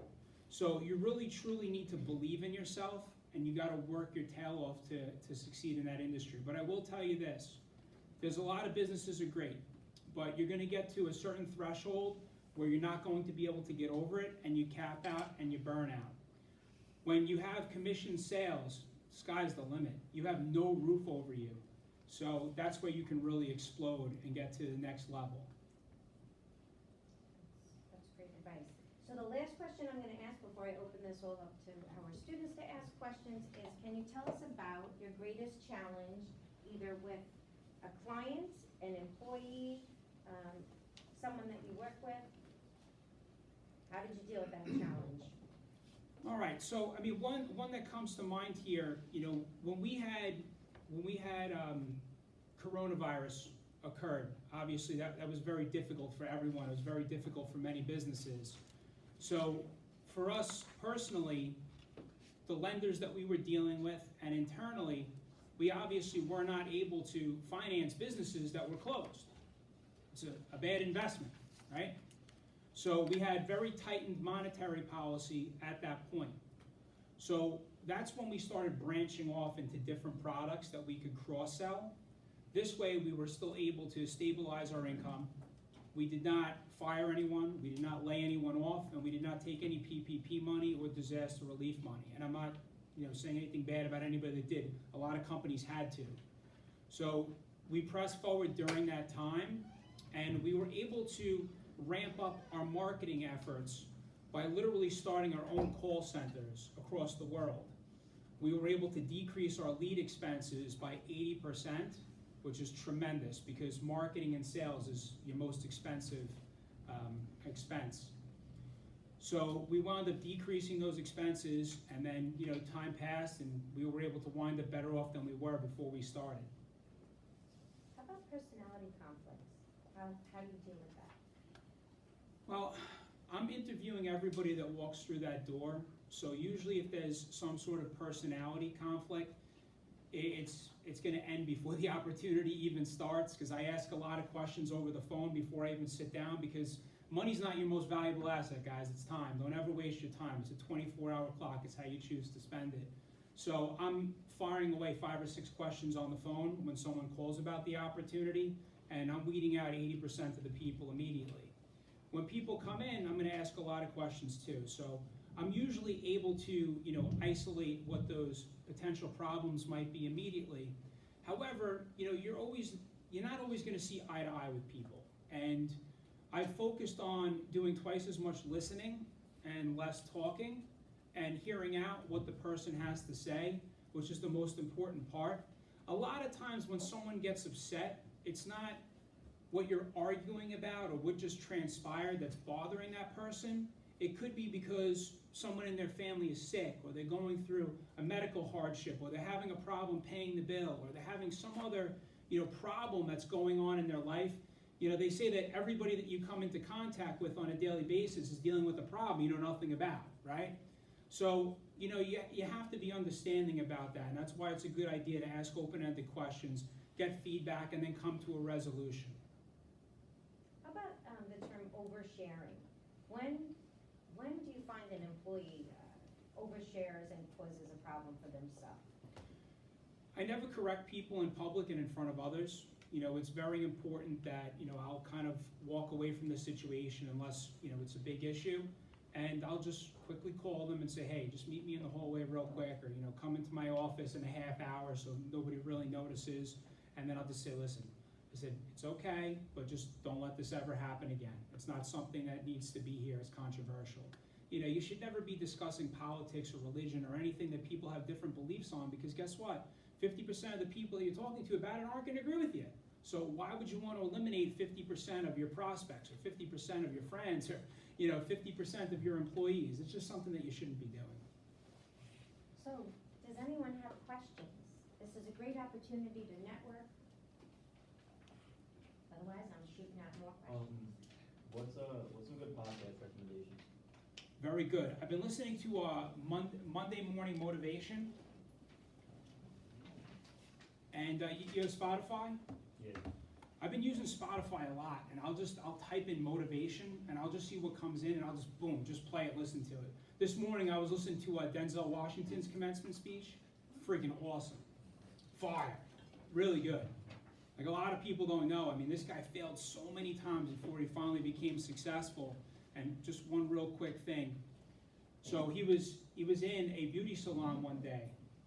So you really truly need to believe in yourself, and you got to work your tail off to succeed in that industry. But I will tell you this, there's a lot of businesses are great, but you're going to get to a certain threshold where you're not going to be able to get over it, and you cap out and you burn out. When you have commission sales, sky's the limit. You have no roof over you. So that's where you can really explode and get to the next level. That's great advice. So the last question I'm going to ask before I open this all up to our students to ask questions is, can you tell us about your greatest challenge, either with a client, an employee, someone that you work with? How did you deal with that challenge? All right, so I mean, one that comes to mind here, you know, when we had coronavirus occurred, obviously that was very difficult for everyone. It was very difficult for many businesses. So for us personally, the lenders that we were dealing with, and internally, we obviously were not able to finance businesses that were closed. It's a bad investment, right? So we had very tightened monetary policy at that point. So that's when we started branching off into different products that we could cross-sell. This way we were still able to stabilize our income. We did not fire anyone, we did not lay anyone off, and we did not take any PPP money or disaster relief money. And I'm not saying anything bad about anybody that did. A lot of companies had to. So we pressed forward during that time, and we were able to ramp up our marketing efforts by literally starting our own call centers across the world. We were able to decrease our lead expenses by 80%, which is tremendous because marketing and sales is your most expensive expense. So we wound up decreasing those expenses, and then time passed, and we were able to wind up better off than we were before we started. How about personality conflicts? How do you deal with that? Well, I'm interviewing everybody that walks through that door. So usually if there's some sort of personality conflict, it's going to end before the opportunity even starts, because I ask a lot of questions over the phone before I even sit down, because money's not your most valuable asset, guys. It's time. Don't ever waste your time. It's a 24-hour clock. It's how you choose to spend it. So I'm firing away 5 or 6 questions on the phone when someone calls about the opportunity, and I'm weeding out 80% of the people immediately. When people come in, I'm going to ask a lot of questions too. So I'm usually able to, isolate what those potential problems might be immediately. However, you're not always going to see eye to eye with people. And I've focused on doing twice as much listening and less talking, and hearing out what the person has to say, which is the most important part. A lot of times when someone gets upset, it's not what you're arguing about or what just transpired that's bothering that person. It could be because someone in their family is sick, or they're going through a medical hardship, or they're having a problem paying the bill, or they're having some other problem that's going on in their life. They say that everybody that you come into contact with on a daily basis is dealing with a problem you know nothing about, right? So, you have to be understanding about that, and that's why it's a good idea to ask open-ended questions, get feedback, and then come to a resolution. How about the term oversharing? When do you find an employee overshares and causes a problem for themselves? I never correct people in public and in front of others. It's very important that, I'll kind of walk away from the situation unless, it's a big issue. And I'll just quickly call them and say, hey, just meet me in the hallway real quick, or, come into my office in a half hour so nobody really notices. And then I'll just say, listen, I said, it's okay, but just don't let this ever happen again. It's not something that needs to be here. It's controversial. You should never be discussing politics or religion or anything that people have different beliefs on, because guess what? 50% of the people that you're talking to about it aren't going to agree with you. So why would you want to eliminate 50% of your prospects or 50% of your friends or, you know, 50% of your employees? It's just something that you shouldn't be doing. So, does anyone have questions? This is a great opportunity to network. Otherwise, I'm shooting out more questions. What's a good podcast recommendation? Very good. I've been listening to Monday Morning Motivation. And you have Spotify? Yeah. I've been using Spotify a lot, and I'll type in motivation, and I'll just see what comes in, and I'll just, boom, just play it, listen to it. This morning I was listening to Denzel Washington's commencement speech. Freaking awesome. Fire. Really good. Like a lot of people don't know, I mean, this guy failed so many times before he finally became successful. And just one real quick thing. So he was in a beauty salon one day,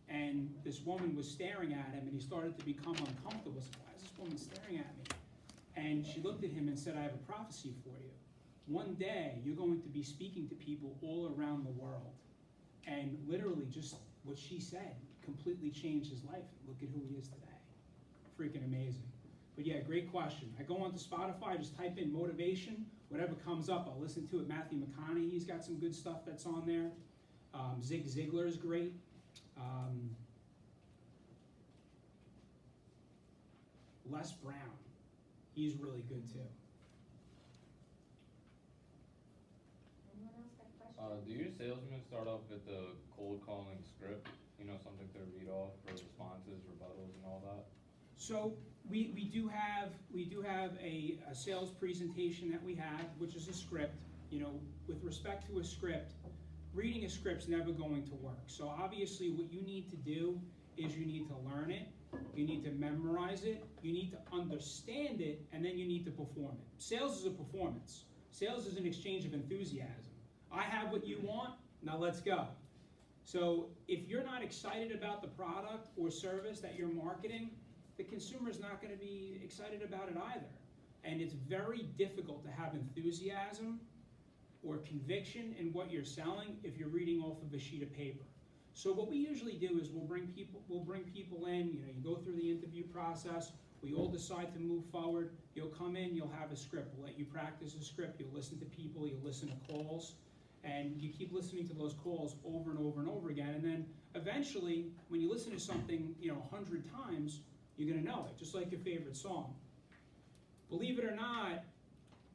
and this woman was staring at him, and he started to become uncomfortable. He said, why is this woman staring at me? And she looked at him and said, I have a prophecy for you. One day, you're going to be speaking to people all around the world. And literally, just what she said completely changed his life. Look at who he is today. Freaking amazing. But yeah, great question. I go onto Spotify, just type in motivation, whatever comes up, I'll listen to it. Matthew McConaughey, he's got some good stuff that's on there. Zig Ziglar is great. Les Brown, he's really good too. Anyone else got questions? Do your salesmen start off with the cold calling script? You know, something to read off for responses, rebuttals, and all that? So we do have a sales presentation that we have, which is a script. You know, with respect to a script, reading a script's never going to work. So obviously what you need to do is you need to learn it, you need to memorize it, you need to understand it, and then you need to perform it. Sales is a performance. Sales is an exchange of enthusiasm. I have what you want, now let's go. So if you're not excited about the product or service that you're marketing, the consumer's not going to be excited about it either. And it's very difficult to have enthusiasm or conviction in what you're selling if you're reading off of a sheet of paper. So what we usually do is we'll bring people in, you know, you go through the interview process, we all decide to move forward, you'll come in, you'll have a script, we'll let you practice a script, you'll listen to people, you'll listen to calls, and you keep listening to those calls over and over and over again, and then eventually, when you listen to something, you know, 100 times, you're gonna know it, just like your favorite song. Believe it or not,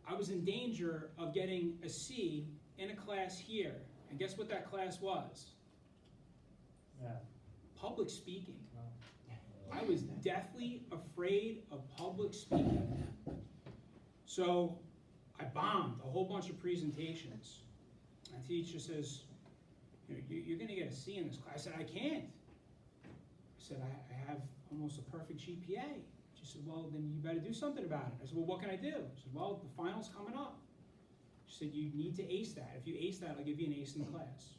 I was in danger of getting a C in a class here, and guess what that class was? Yeah. Public speaking. I was deathly afraid of public speaking. So I bombed a whole bunch of presentations. My teacher says, you're gonna get a C in this class. I said, I can't. I said, I have almost a perfect GPA. She said, well, then you better do something about it. I said, well, what can I do? She said, well, the final's coming up. She said, you need to ace that. If you ace that, I'll give you an ace in the class.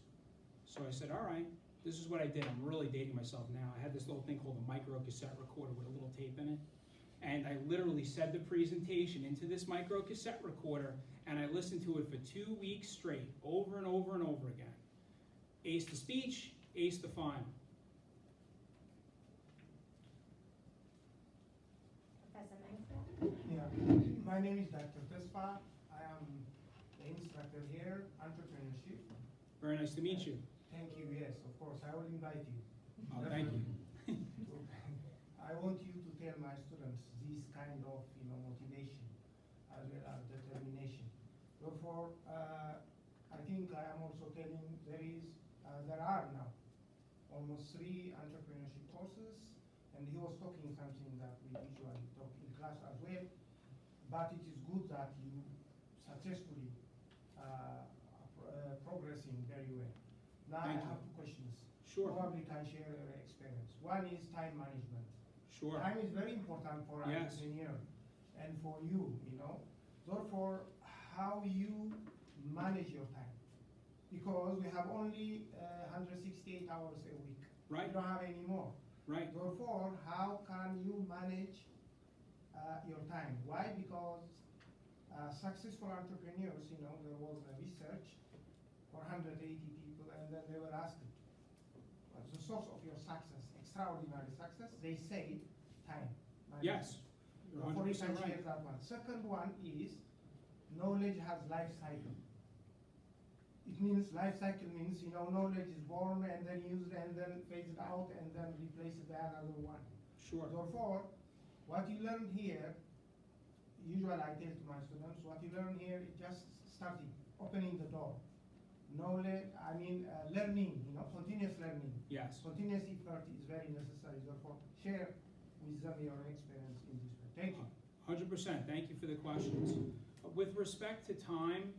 So I said, all right, this is what I did. I'm really dating myself now. I had this little thing called a micro cassette recorder with a little tape in it. And I literally said the presentation into this micro cassette recorder, and I listened to it for 2 weeks straight, over and over and over again. Ace the speech, ace the final. Professor Mansell? Yeah, my name is Dr. Tesfa. I am the instructor here, entrepreneurship. Very nice to meet you. Thank you, yes, of course, I will invite you. Oh, thank you. I want you to tell my students this kind of, motivation as well as determination. Therefore, I think I am also telling there are now almost 3 entrepreneurship courses, and he was talking something that we usually talk in class as well, but it is good that you successfully progressing very well. Now Thank I you. have 2 questions. Sure. Probably can share your experience. One is time management. Sure. Time is very important for an Yes. entrepreneur and for you, Therefore, how you manage your time. Because we have only 168 hours a week. Right. We don't have any more. Right. Therefore, how can you manage your time? Why? Because successful entrepreneurs, there was a research for 180 people, and then they were asked, what's the source of your success, extraordinary success? They say time management. Yes. You're Therefore, you 100% can right. share that one. Second one is knowledge has life cycle. It means life cycle means, knowledge is born and then used and then phased out and then replaced by another one. Sure. Therefore, what you learn here, usually I tell to my students, what you learn here is just starting, opening the door. Learning, continuous learning. Yes. Continuous effort is very necessary. Therefore, share with them your experience in this way. Thank you. 100%. Thank you for the questions. With respect to time,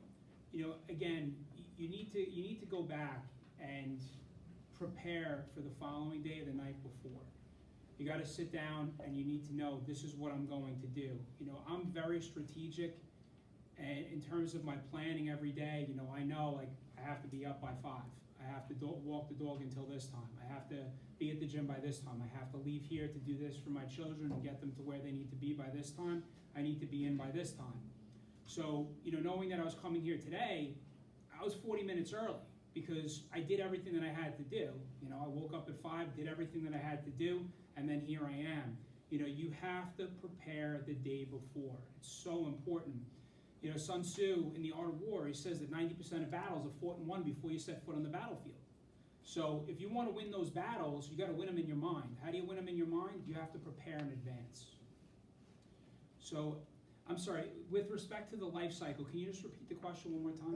again, you need to go back and prepare for the following day or the night before. You got to sit down and you need to know this is what I'm going to do. I'm very strategic, and in terms of my planning every day, I know like I have to be up by 5. I have to walk the dog until this time. I have to be at the gym by this time. I have to leave here to do this for my children and get them to where they need to be by this time. I need to be in by this time. So, knowing that I was coming here today, I was 40 minutes early because I did everything that I had to do. I woke up at 5, did everything that I had to do, and then here I am. You have to prepare the day before. It's so important. Sun Tzu, in The Art of War, he says that 90% of battles are fought and won before you set foot on the battlefield. So if you want to win those battles, you got to win them in your mind. How do you win them in your mind? You have to prepare in advance. So, I'm sorry, with respect to the life cycle, can you just repeat the question one more time?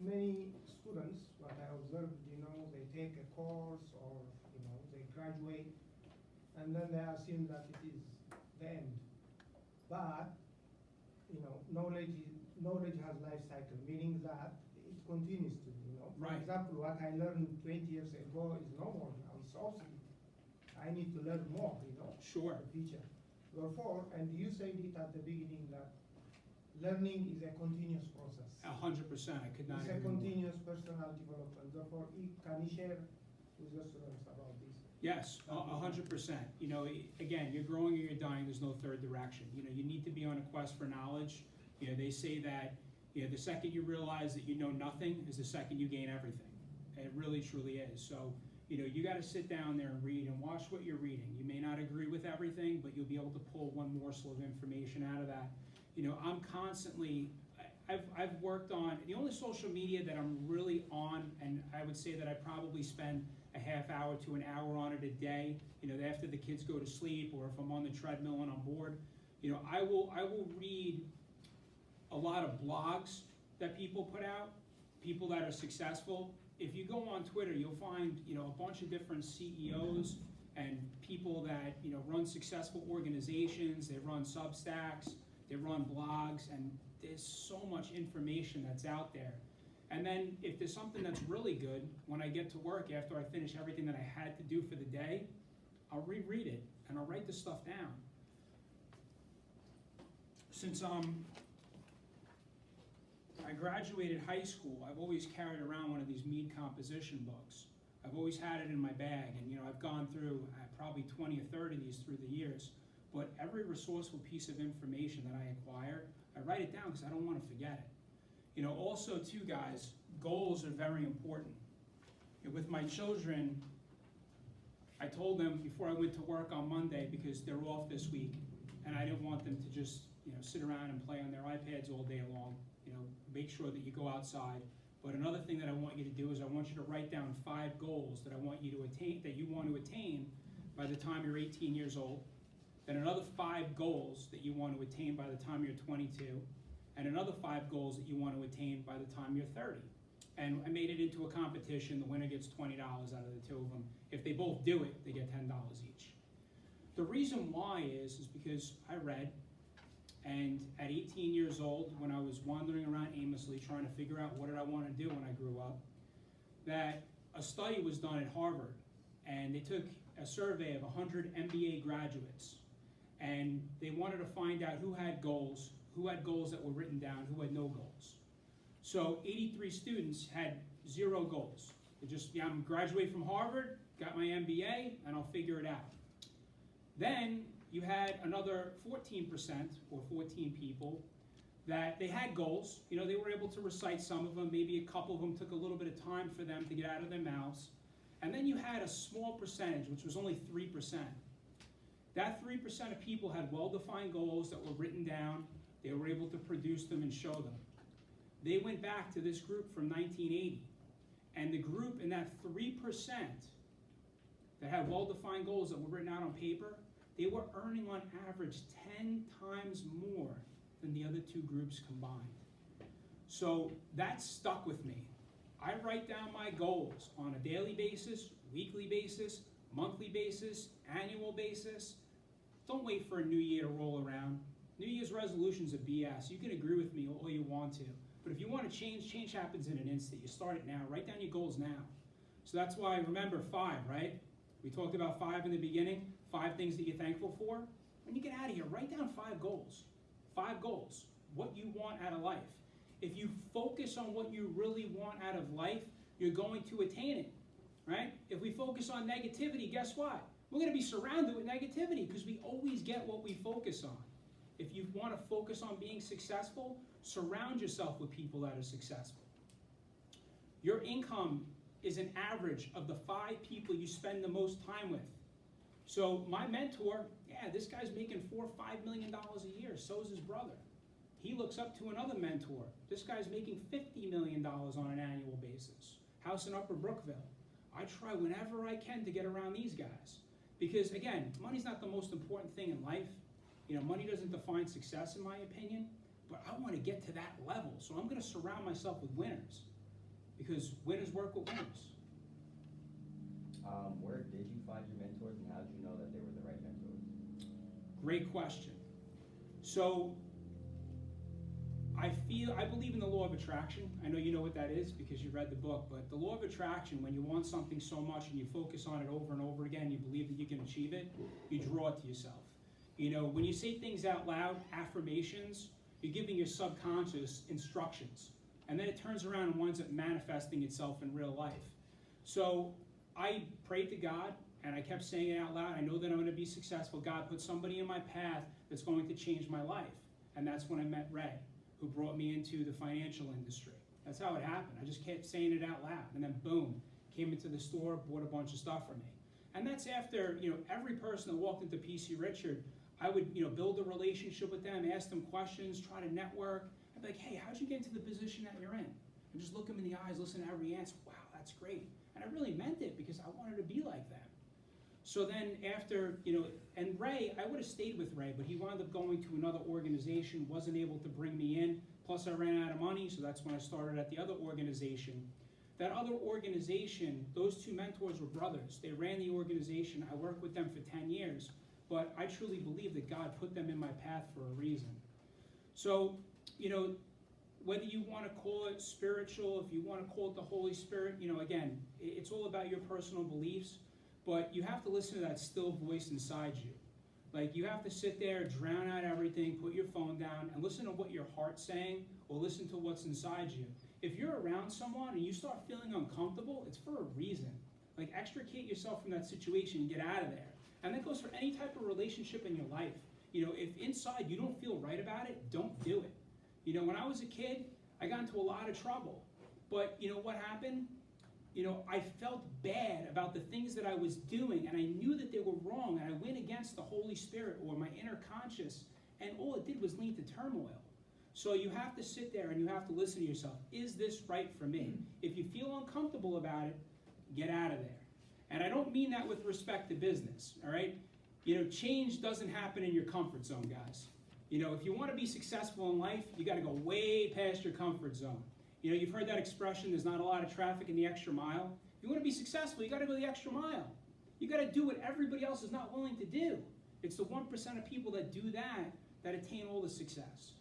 Many students, what I observed, they take a course or, they graduate, and then they assume that it is the end. But, knowledge has life cycle, meaning that it continues to, For Right. example, what I learned 20 years ago is no more now, it's obsolete. I need to learn more, Sure. the future. Therefore, and you said it at the beginning that learning is a continuous process. 100%. I could not It's a agree more. continuous personal development. Therefore, can you share with the students about this? Yes, 100%. Again, you're growing or you're dying, there's no third direction. You need to be on a quest for knowledge. They say that, the second you realize that you know nothing is the second you gain everything. It really, truly is. So, you got to sit down there and read and watch what you're reading. You may not agree with everything, but you'll be able to pull one morsel of information out of that. I'm constantly, I've worked on, the only social media that I'm really on, and I would say that I probably spend a half hour to an hour on it a day, after the kids go to sleep or if I'm on the treadmill and I'm bored, I will read a lot of blogs that people put out, people that are successful. If you go on Twitter, you'll find, a bunch of different CEOs and people that, run successful organizations, they run Substacks, they run blogs, and there's so much information that's out there. And then if there's something that's really good, when I get to work after I finish everything that I had to do for the day, I'll reread it and I'll write the stuff down. Since I graduated high school, I've always carried around one of these Mead composition books. I've always had it in my bag, and I've gone through probably 20 or 30 of these through the years. But every resourceful piece of information that I acquire, I write it down because I don't want to forget it. Also too, guys, goals are very important. With my children, I told them before I went to work on Monday, because they're off this week, and I didn't want them to just sit around and play on their iPads all day long. Make sure that you go outside. But another thing that I want you to do is I want you to write down 5 goals that I want you to attain, that you want to attain by the time you're 18 years old. Then another 5 goals that you want to attain by the time you're 22, and another 5 goals that you want to attain by the time you're 30. And I made it into a competition. The winner gets $20 out of the 2 of them. If they both do it, they get $10 each. The reason why is because I read, and at 18 years old, when I was wandering around aimlessly trying to figure out what did I want to do when I grew up, that a study was done at Harvard, and they took a survey of 100 MBA graduates, and they wanted to find out who had goals that were written down, who had no goals. So 83 students had 0 goals. They just, I'm graduating from Harvard, got my MBA, and I'll figure it out. Then you had another 14% or 14 people that they had goals. They were able to recite some of them. Maybe a couple of them took a little bit of time for them to get out of their mouths. And then you had a small percentage, which was only 3%. That 3% of people had well-defined goals that were written down. They were able to produce them and show them. They went back to this group from 1980, and the group in that 3% that had well-defined goals that were written out on paper, they were earning on average 10 times more than the other two groups combined. So that stuck with me. I write down my goals on a daily basis, weekly basis, monthly basis, annual basis. Don't wait for a new year to roll around. New Year's resolutions are BS. You can agree with me all you want to. But if you want to change, change happens in an instant. You start it now. Write down your goals now. So that's why, remember 5, right? We talked about 5 in the beginning. 5 things that you're thankful for. When you get out of here, write down 5 goals. 5 goals. What you want out of life. If you focus on what you really want out of life, you're going to attain it, right? If we focus on negativity, guess what? We're going to be surrounded with negativity because we always get what we focus on. If you want to focus on being successful, surround yourself with people that are successful. Your income is an average of the 5 people you spend the most time with. So my mentor, yeah, this guy's making $4 or $5 million a year. So is his brother. He looks up to another mentor. This guy's making $50 million on an annual basis. House in Upper Brookville. I try whenever I can to get around these guys. Because again, money's not the most important thing in life. You know, money doesn't define success in my opinion, but I want to get to that level. So I'm going to surround myself with winners. Because winners work with winners. Where did you find your mentors, and how did you know that they were the right mentors? Great question. So I believe in the law of attraction. I know you know what that is because you read the book, but the law of attraction, when you want something so much and you focus on it over and over again, you believe that you can achieve it, you draw it to yourself. You know, when you say things out loud, affirmations, you're giving your subconscious instructions. And then it turns around and winds up manifesting itself in real life. So I prayed to God, and I kept saying it out loud. I know that I'm going to be successful. God, put somebody in my path that's going to change my life. And that's when I met Ray, who brought me into the financial industry. That's how it happened. I just kept saying it out loud. And then boom, came into the store, bought a bunch of stuff for me. And that's after, you know, every person that walked into PC Richard, I would, you know, build a relationship with them, ask them questions, try to network. I'd be like, hey, how'd you get into the position that you're in? And just look them in the eyes, listen to every answer. Wow, that's great. And I really meant it because I wanted to be like them. So then after, you know, and Ray, I would have stayed with Ray, but he wound up going to another organization, wasn't able to bring me in. Plus I ran out of money, so that's when I started at the other organization. That other organization, those 2 mentors were brothers. They ran the organization. I worked with them for 10 years. But I truly believe that God put them in my path for a reason. So, you know, whether you want to call it spiritual, if you want to call it the Holy Spirit, you know, again, it's all about your personal beliefs. But you have to listen to that still voice inside you. Like, you have to sit there, drown out everything, put your phone down, and listen to what your heart's saying, or listen to what's inside you. If you're around someone and you start feeling uncomfortable, it's for a reason. Like, extricate yourself from that situation and get out of there. And that goes for any type of relationship in your life. You know, if inside you don't feel right about it, don't do it. You know, when I was a kid, I got into a lot of trouble. But you know what happened? You know, I felt bad about the things that I was doing, and I knew that they were wrong, and I went against the Holy Spirit or my inner conscious, and all it did was lead to turmoil. So you have to sit there and you have to listen to yourself. Is this right for me? If you feel uncomfortable about it, get out of there. And I don't mean that with respect to business, all right? You know, change doesn't happen in your comfort zone, guys. You know, if you want to be successful in life, you got to go way past your comfort zone. You know, you've heard that expression, there's not a lot of traffic in the extra mile. If you want to be successful, you got to go the extra mile. You got to do what everybody else is not willing to do. It's the 1% of people that do that attain all the success.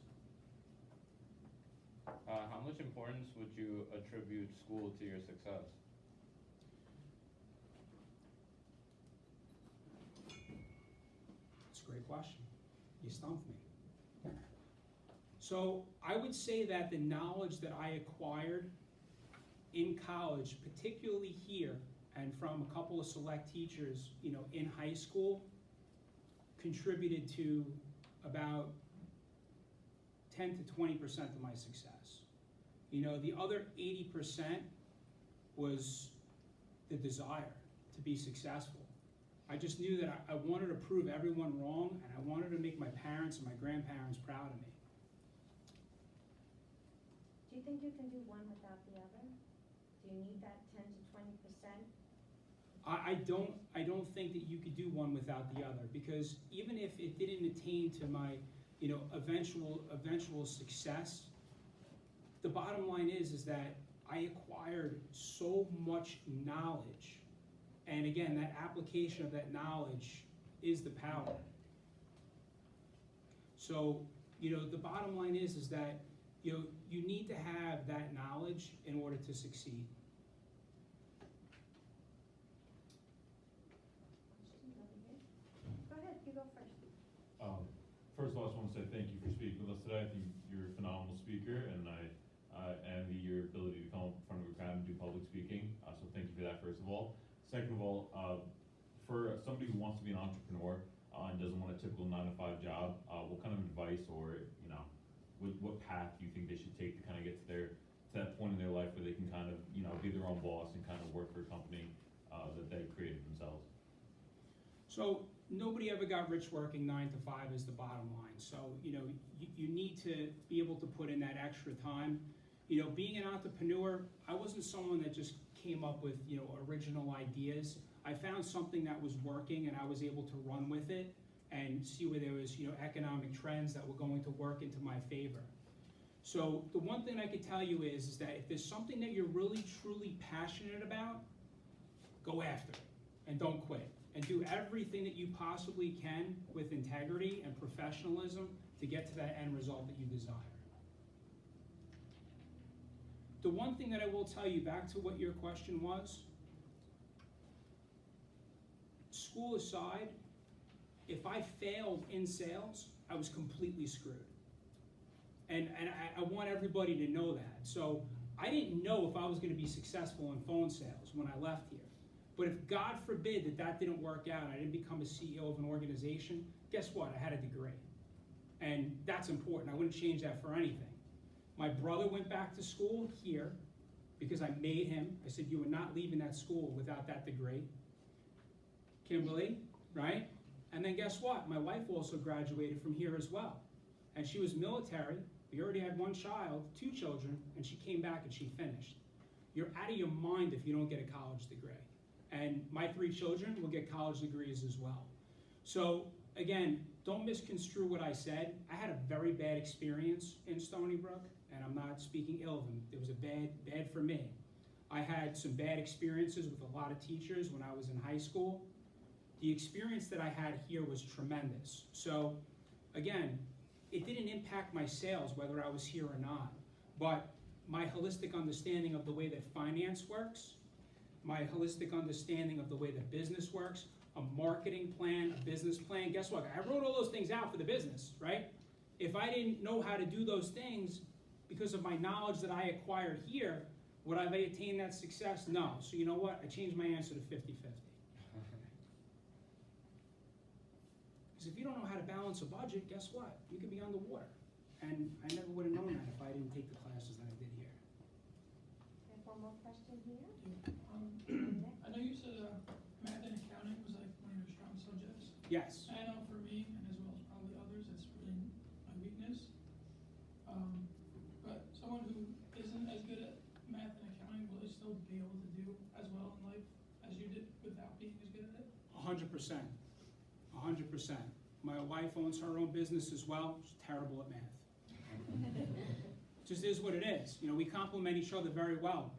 How much importance would you attribute school to your success? That's a great question. You stumped me. So I would say that the knowledge that I acquired in college, particularly here, and from a couple of select teachers, you know, in high school, contributed to about 10 to 20% of my success. You know, the other 80% was the desire to be successful. I just knew that I wanted to prove everyone wrong, and I wanted to make my parents and my grandparents proud of me. Do you think you can do one without the other? Do you need that 10 to 20%? I don't think that you could do one without the other, because even if it didn't attain to my, eventual success, the bottom line is that I acquired so much knowledge, and again, that application of that knowledge is the power. So, the bottom line is that, you need to have that knowledge in order to succeed. Go ahead, you go first. First of all, I just want to say thank you for speaking with us today. I think you're a phenomenal speaker, and I envy your ability to come up in front of a crowd and do public speaking. So thank you for that, first of all. Second of all, for somebody who wants to be an entrepreneur and doesn't want a typical 9-to-5 job, what kind of advice or what path do you think they should take to kind of get to that point in their life where they can kind of be their own boss and kind of work for a company that they created themselves? So nobody ever got rich working 9 to 5 is the bottom line. So, you need to be able to put in that extra time. Being an entrepreneur, I wasn't someone that just came up with, original ideas. I found something that was working, and I was able to run with it and see where there was, economic trends that were going to work into my favor. So the one thing I could tell you is that if there's something that you're really, truly passionate about, go after it and don't quit. And do everything that you possibly can with integrity and professionalism to get to that end result that you desire. The one thing that I will tell you, back to what your question was, school aside, if I failed in sales, I was completely screwed. And I want everybody to know that. So I didn't know if I was going to be successful in phone sales when I left here. But if God forbid that didn't work out, I didn't become a CEO of an organization, guess what? I had a degree. And that's important. I wouldn't change that for anything. My brother went back to school here because I made him. I said, you are not leaving that school without that degree. Kimberly, right? And then guess what? My wife also graduated from here as well. And she was military. We already had 1 child, 2 children, and she came back and she finished. You're out of your mind if you don't get a college degree. And my 3 children will get college degrees as well. So again, don't misconstrue what I said. I had a very bad experience in Stony Brook, and I'm not speaking ill of them. It was a bad for me. I had some bad experiences with a lot of teachers when I was in high school. The experience that I had here was tremendous. So again, it didn't impact my sales whether I was here or not, but my holistic understanding of the way that finance works, my holistic understanding of the way that business works, a marketing plan, a business plan. Guess what? I wrote all those things out for the business, right? If I didn't know how to do those things because of my knowledge that I acquired here, would I have attained that success? No. So you know what? I changed my answer to 50-50. Because if you don't know how to balance a budget, guess what? You could be underwater. And I never would have known that if I didn't take the classes that I did here. We have one more question here. I know you said math and accounting was like one of your strong subjects. Yes. I know for me, and as well as probably others, it's really my weakness. But someone who isn't as good at math and accounting, will they still be able to do as well in life as you did without being as good at it? 100%. 100%. My wife owns her own business as well. She's terrible at math. Just is what it is. We complement each other very well.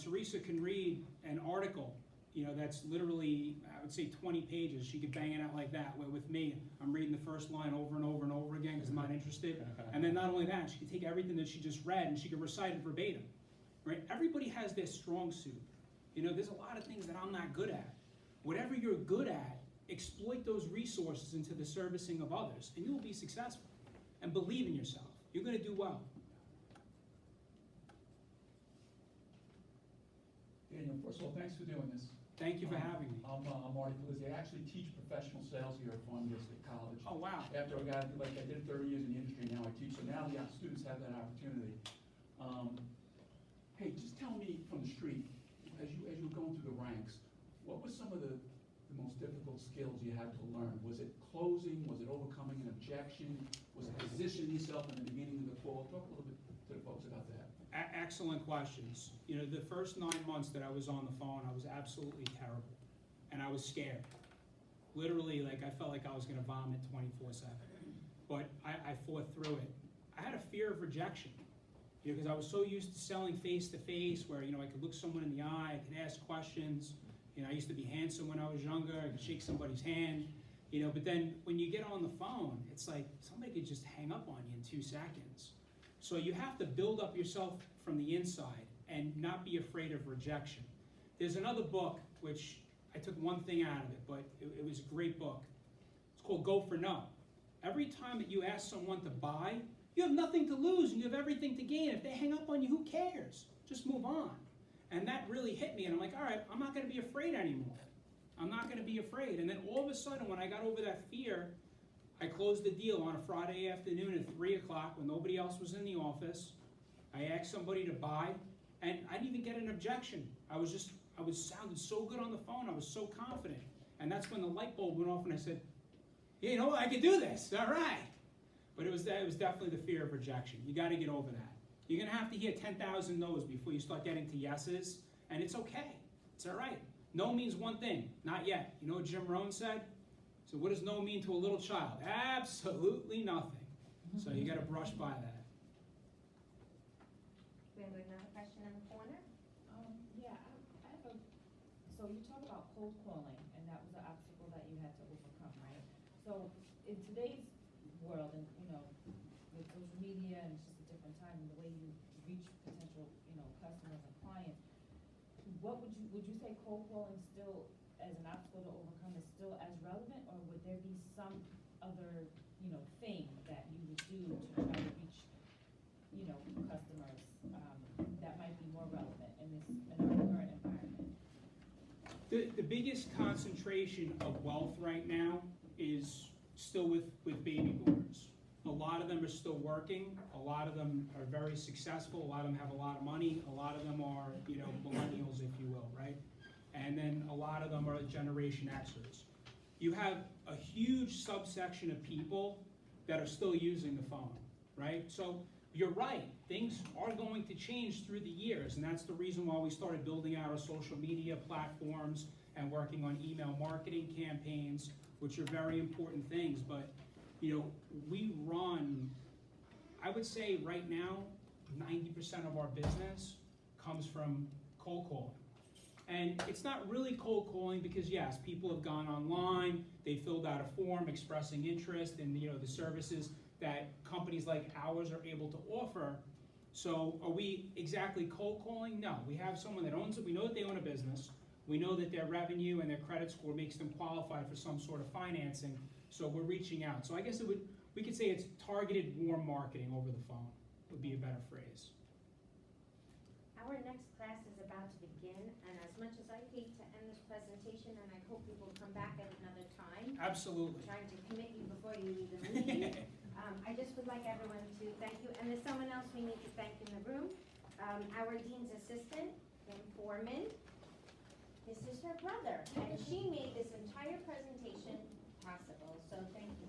Teresa can read an article, that's literally, I would say 20 pages. She could bang it out like that. Where with me, I'm reading the first line over and over and over again because I'm not interested. And then not only that, she could take everything that she just read and she could recite it verbatim. Right? Everybody has their strong suit. There's a lot of things that I'm not good at. Whatever you're good at, exploit those resources into the servicing of others, and you will be successful. And believe in yourself. You're going to do well. Daniel, first of all, thanks for doing this. Thank you for having me. I'm Marty Felice. I actually teach professional sales here at Farm District College. Oh, wow. After I did 30 years in the industry, now I teach. So now the students have that opportunity. Hey, just tell me from the street, as you were going through the ranks, what were some of the the most difficult skills you had to learn? Was it closing? Was it overcoming an objection? Was it positioning yourself in the beginning of the call? Talk a little bit to the folks about that. Excellent questions. You know, the first 9 months that I was on the phone, I was absolutely terrible. And I was scared. Literally, like, I felt like I was gonna vomit 24/7. But I fought through it. I had a fear of rejection. You know, because I was so used to selling face to face where, you know, I could look someone in the eye, I could ask questions. You know, I used to be handsome when I was younger, I could shake somebody's hand. You know, but then when you get on the phone, it's like somebody could just hang up on you in 2 seconds. So you have to build up yourself from the inside and not be afraid of rejection. There's another book, which I took one thing out of it, but it was a great book. It's called Go for No. Every time that you ask someone to buy, you have nothing to lose and you have everything to gain. If they hang up on you, who cares? Just move on. And that really hit me, and I'm like, all right, I'm not gonna be afraid anymore. I'm not gonna be afraid. And then all of a sudden, when I got over that fear, I closed the deal on a Friday afternoon at 3 o'clock when nobody else was in the office. I asked somebody to buy, and I didn't even get an objection. I was sounded so good on the phone, I was so confident. And that's when the light bulb went off and I said, yeah, you know what, I can do this, all right. But it was definitely the fear of rejection. You gotta get over that. You're gonna have to hear 10,000 no's before you start getting to yeses, and it's okay, it's all right. No means one thing, not yet. You know what Jim Rohn said? So what does no mean to a little child? Absolutely nothing. So you gotta brush by that. We have another question in the corner. Yeah, I have a, so you talk about cold calling, and that was an obstacle that you had to overcome, right? So in today's world, and you know, with social media, and it's just a different time, and the way you reach potential, you know, customers and clients, what would you say cold calling still, as an obstacle to overcome, is still as relevant, or would there be some other, you know, thing that you would do to try to reach, you know, customers, that might be more relevant in our current environment? The biggest concentration of wealth right now is still with baby boomers. A lot of them are still working, a lot of them are very successful, a lot of them have a lot of money, a lot of them are, you know, millennials, if you will, right? And then a lot of them are Generation Xers. You have a huge subsection of people that are still using the phone, right? So you're right, things are going to change through the years, and that's the reason why we started building out our social media platforms and working on email marketing campaigns, which are very important things. But you know, we run, I would say right now, 90% of our business comes from cold calling. And it's not really cold calling because yes, people have gone online, they filled out a form expressing interest in, you know, the services that companies like ours are able to offer. So are we exactly cold calling? No, we have someone that owns it, we know that they own a business, we know that their revenue and their credit score makes them qualify for some sort of financing, so we're reaching out. So I guess we could say it's targeted warm marketing over the phone, would be a better phrase. Our next class is about to begin, and as much as I hate to end this presentation, and I hope you will come back at another time, Absolutely. trying to commit you before you even leave. I just would like everyone to thank you, and there's someone else we need to thank in the room. Our Dean's Assistant, Kim Foreman. This is her brother, and she made this entire presentation possible, so thank you.